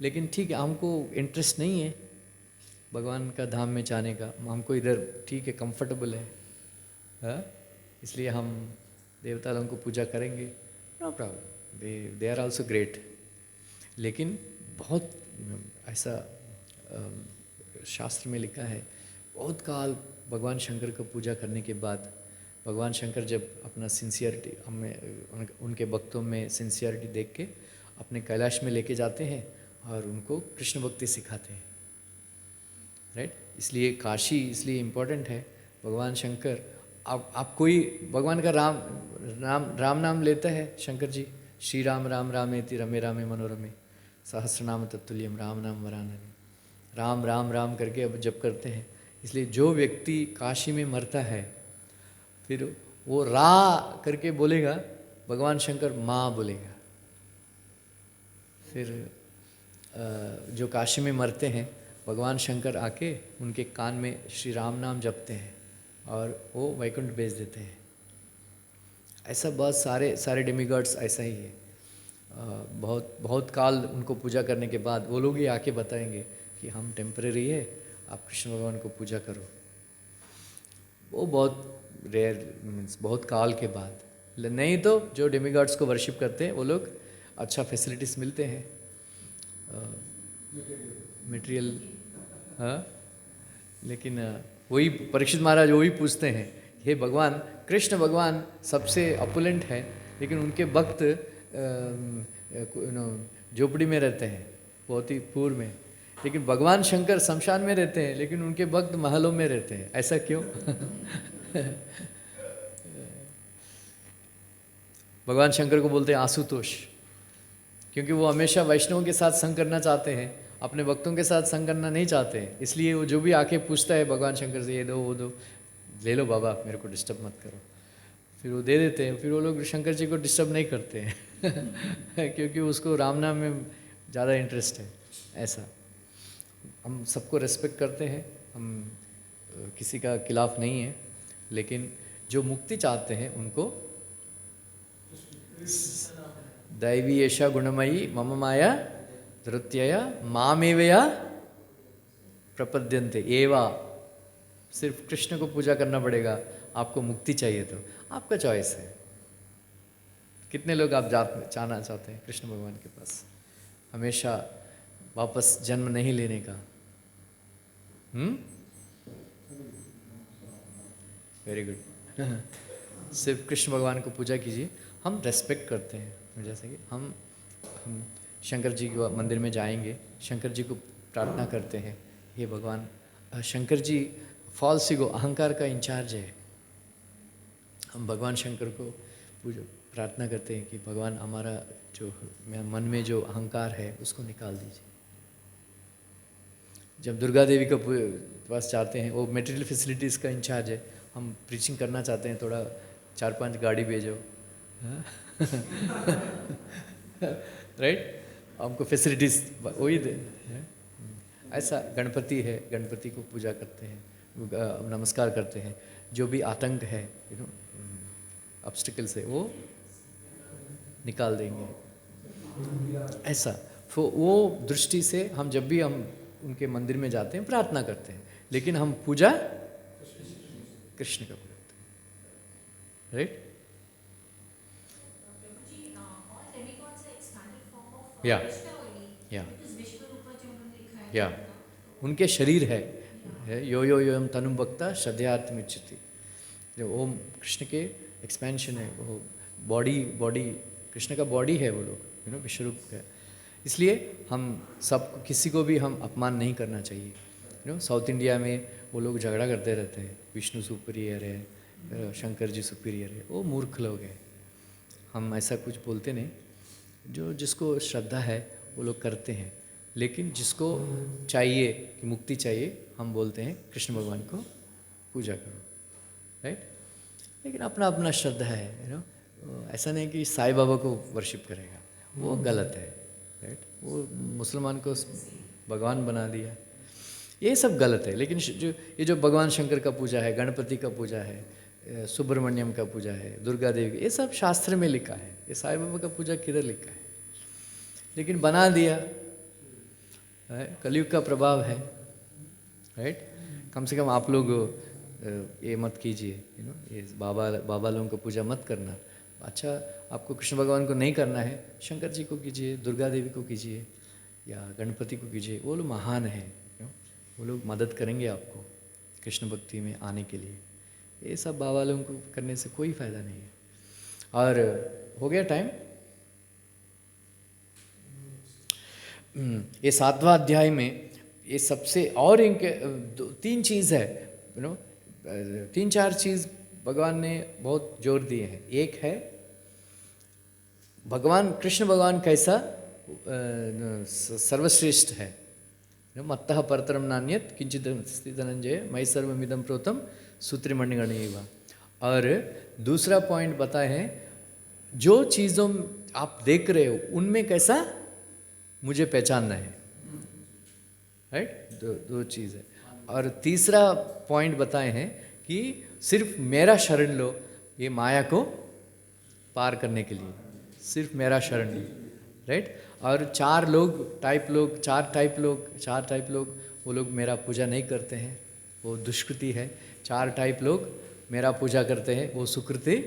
लेकिन ठीक है, हमको इंटरेस्ट नहीं है भगवान का धाम में जाने का, हमको इधर ठीक है कंफर्टेबल है, इसलिए हम देवता लोगों को पूजा करेंगे, no problem, they are also great. लेकिन बहुत ऐसा शास्त्र में लिखा है, बहुत काल भगवान शंकर का पूजा करने के बाद भगवान शंकर जब अपना सिंसियरिटी हमें उनके भक्तों में सिंसियरिटी देख के अपने कैलाश में लेके जाते हैं और उनको कृष्ण भक्ति सिखाते हैं, राइट। इसलिए काशी इसलिए इम्पोर्टेंट है। भगवान शंकर, आप कोई भगवान का राम नाम लेता है शंकर जी, श्री राम राम रामेति रमे रामे मनोरमे सहस्रनाम तत्तुल्यम राम नाम वरानने, राम राम राम करके अब जप करते हैं। इसलिए जो व्यक्ति काशी में मरता है फिर वो रा करके बोलेगा, भगवान शंकर माँ बोलेगा। फिर जो काशी में मरते हैं भगवान शंकर आके उनके कान में श्री राम नाम जपते हैं और वो वैकुंठ भेज देते हैं। ऐसा बहुत सारे डेमिगॉड्स ऐसा ही है। बहुत काल उनको पूजा करने के बाद वो लोग ही आके बताएंगे कि हम टेम्परेरी है, आप कृष्ण भगवान को पूजा करो। वो बहुत रेयर मीन्स बहुत काल के बाद, नहीं तो जो डेमिगॉड्स को वर्शिप करते हैं वो लोग अच्छा फैसिलिटीज़ मिलते हैं मटेरियल, हाँ। लेकिन वही परीक्षित महाराज वही पूछते हैं, हे भगवान, कृष्ण भगवान सबसे अपुलेंट है, लेकिन उनके भक्त झोपड़ी में रहते हैं, बहुत ही पूर्व में, लेकिन भगवान शंकर शमशान में रहते हैं, लेकिन उनके भक्त महलों में रहते हैं, ऐसा क्यों? भगवान शंकर को बोलते हैं आशुतोष, क्योंकि वो हमेशा वैष्णवों के साथ संग करना चाहते हैं, अपने भक्तों के साथ संग करना नहीं चाहते हैं। इसलिए वो जो भी आके पूछता है भगवान शंकर से, ये दो वो दो, ले लो बाबा, मेरे को डिस्टर्ब मत करो, फिर वो दे देते हैं। फिर वो लोग शंकर जी को डिस्टर्ब नहीं करते हैं क्योंकि उसको राम नाम में ज़्यादा इंटरेस्ट है। ऐसा हम सबको रेस्पेक्ट करते हैं, हम किसी का खिलाफ नहीं है, लेकिन जो मुक्ति चाहते हैं उनको दैवी ऐशा गुणमयी मम माया धृत्यया मामेवया प्रपद्यन्ते एवा सिर्फ कृष्ण को पूजा करना पड़ेगा, आपको मुक्ति चाहिए तो आपका चॉइस है। कितने लोग आप जाना चाहते हैं कृष्ण भगवान के पास, हमेशा वापस जन्म नहीं लेने का? Very good. सिर्फ कृष्ण भगवान को पूजा कीजिए। हम रेस्पेक्ट करते हैं, जैसे कि हम शंकर जी के मंदिर में जाएंगे, शंकर जी को प्रार्थना करते हैं, हे भगवान। शंकर जी फॉल्स ईगो, अहंकार का इंचार्ज है। हम भगवान शंकर को प्रार्थना करते हैं कि भगवान हमारा जो मन में जो अहंकार है उसको निकाल दीजिए। जब दुर्गा देवी के पास जाते हैं, वो मटेरियल फैसिलिटीज़ का इंचार्ज है, हम प्रीचिंग करना चाहते हैं, थोड़ा 4-5 गाड़ी भेजो, राइट, हमको फैसिलिटीज़ वही दे। ऐसा गणपति है, गणपति को पूजा करते हैं, नमस्कार करते हैं। जो भी आतंक है, ऑब्स्टिकल से वो निकाल देंगे। ऐसा वो दृष्टि से हम जब भी हम उनके मंदिर में जाते हैं प्रार्थना करते हैं, लेकिन हम पूजा कृष्ण का करते हैं, राइट? या उनके शरीर है, यो यो योम तनु भक्ता श्रद्धयात्मिच्छति, जो ओम कृष्ण के एक्सपेंशन है, वो बॉडी कृष्ण का बॉडी है वो लोग, विश्वरूप है। इसलिए हम सब किसी को भी हम अपमान नहीं करना चाहिए। साउथ इंडिया में वो लोग झगड़ा करते रहते हैं, विष्णु सुपीरियर है, शंकर जी सुपीरियर है, वो मूर्ख लोग हैं। हम ऐसा कुछ बोलते नहीं, जो जिसको श्रद्धा है वो लोग करते हैं, लेकिन जिसको चाहिए कि मुक्ति चाहिए, हम बोलते हैं कृष्ण भगवान को पूजा करो, राइट? लेकिन अपना अपना श्रद्धा है, ऐसा नहीं कि साईं बाबा को वर्शिप करेगा, वो गलत है, राइट? वो मुसलमान को भगवान बना दिया, ये सब गलत है। लेकिन ये जो भगवान शंकर का पूजा है, गणपति का पूजा है, सुब्रमण्यम का पूजा है, दुर्गा देवी, ये सब शास्त्र में लिखा है। ये साईं बाबा का पूजा किधर लिखा है? लेकिन बना दिया, कलयुग का प्रभाव है, राइट? कम से कम आप लोग ये मत कीजिए, ये बाबा लोगों को पूजा मत करना। अच्छा, आपको कृष्ण भगवान को नहीं करना है, शंकर जी को कीजिए, दुर्गा देवी को कीजिए, या गणपति को कीजिए, वो लोग महान हैं, वो लोग मदद करेंगे आपको कृष्ण भक्ति में आने के लिए। ये सब बाबा लोगों को करने से कोई फ़ायदा नहीं है। और हो गया टाइम। ये 7वां अध्याय में ये सबसे और इनके 3 चीज़ है, 3-4 चीज़ भगवान ने बहुत जोर दिए हैं। एक है भगवान कृष्ण भगवान कैसा सर्वश्रेष्ठ है, मत्तः परतरम नान्यत किंचित अस्ति धनंजय मयि सर्वमिदं प्रोतम सूत्रमणिगणैव। और दूसरा पॉइंट बताए हैं, जो चीज़ों आप देख रहे हो उनमें कैसा मुझे पहचानना है, राइट? दो चीज़ है। और तीसरा पॉइंट बताए हैं कि सिर्फ मेरा शरण लो, ये माया को पार करने के लिए सिर्फ मेरा शरण लो, राइट? और 4 टाइप लोग वो लोग मेरा पूजा नहीं करते हैं, वो दुष्कृति है। 4 टाइप लोग मेरा पूजा करते हैं, वो सुकृति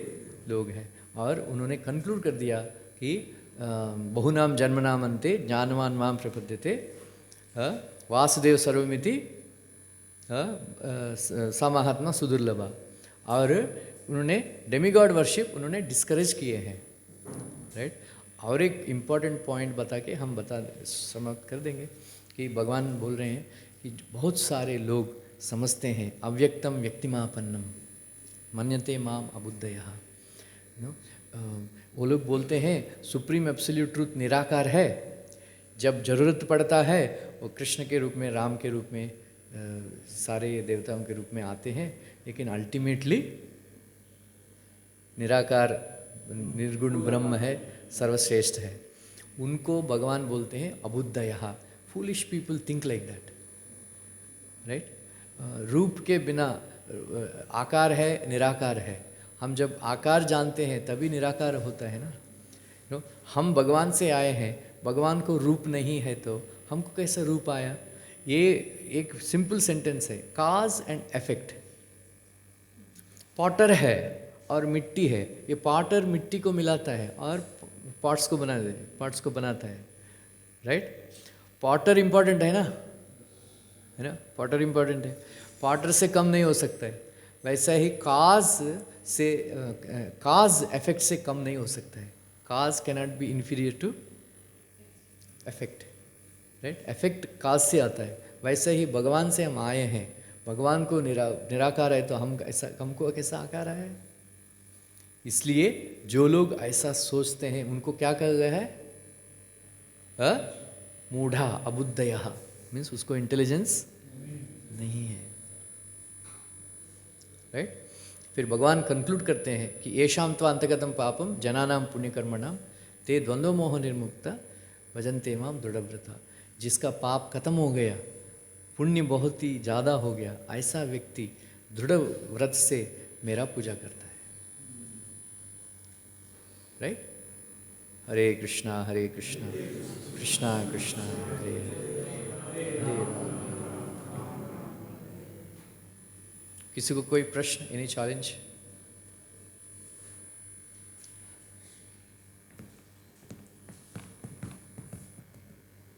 लोग हैं। और उन्होंने कंक्लूड कर दिया कि बहुनाम जन्मनाम अन्ते ज्ञानवान माम प्रपद्यते वासुदेव सर्वमिति सा महात्मा सुदुर्लभा। और उन्होंने डेमीगॉड वर्शिप उन्होंने डिस्करेज किए हैं, राइट? और एक इम्पॉर्टेंट पॉइंट बता के हम समाप्त कर देंगे कि भगवान बोल रहे हैं कि बहुत सारे लोग समझते हैं अव्यक्तम व्यक्तिमापन्नम मन्यते माम अबुद्धयः। वो लोग बोलते हैं सुप्रीम एब्सोल्यूट ट्रूथ निराकार है, जब जरूरत पड़ता है वो कृष्ण के रूप में, राम के रूप में, सारे देवताओं के रूप में आते हैं, लेकिन अल्टीमेटली निराकार निर्गुण ब्रह्म है, सर्वश्रेष्ठ है। उनको भगवान बोलते हैं अबुद्धयः। Foolish people think like that, right? रूप के बिना आकार है, निराकार है। हम जब आकार जानते हैं तभी निराकार होता है ना। हम भगवान से आए हैं, भगवान को रूप नहीं है तो हमको कैसा रूप आया? ये एक सिंपल सेंटेंस है, काज एंड इफेक्ट। पॉटर है और मिट्टी है, ये पॉटर मिट्टी को मिलाता है और पॉट्स को बनाता है, राइट। पॉटर इम्पोर्टेंट है ना, पॉटर इम्पोर्टेंट है, पॉटर से कम नहीं हो सकता है। वैसा ही काज इफेक्ट से कम नहीं हो सकता है। Cause cannot be inferior to effect, right. Effect cause से आता है, वैसे ही भगवान से हम आए हैं। भगवान को निराकार है तो हमको कैसा आकार है। इसलिए जो लोग ऐसा सोचते हैं उनको क्या कहा गया है, मूढ़ा अबुद्धयः, मीन्स उसको इंटेलिजेंस नहीं है, राइट। फिर भगवान कंक्लूड करते हैं कि येषां त्वा अंतगतम पापम जनानां पुण्यकर्मणां ते द्वंद्व मोह निर्मुक्ता भजन्ते मां दृढ़व्रता। जिसका पाप खत्म हो गया, पुण्य बहुत ही ज़्यादा हो गया, ऐसा व्यक्ति दृढ़ व्रत से मेरा पूजा करता है, राइट। हरे कृष्णा कृष्णा कृष्णा हरे हरे। किसी को कोई प्रश्न, एनी चैलेंज?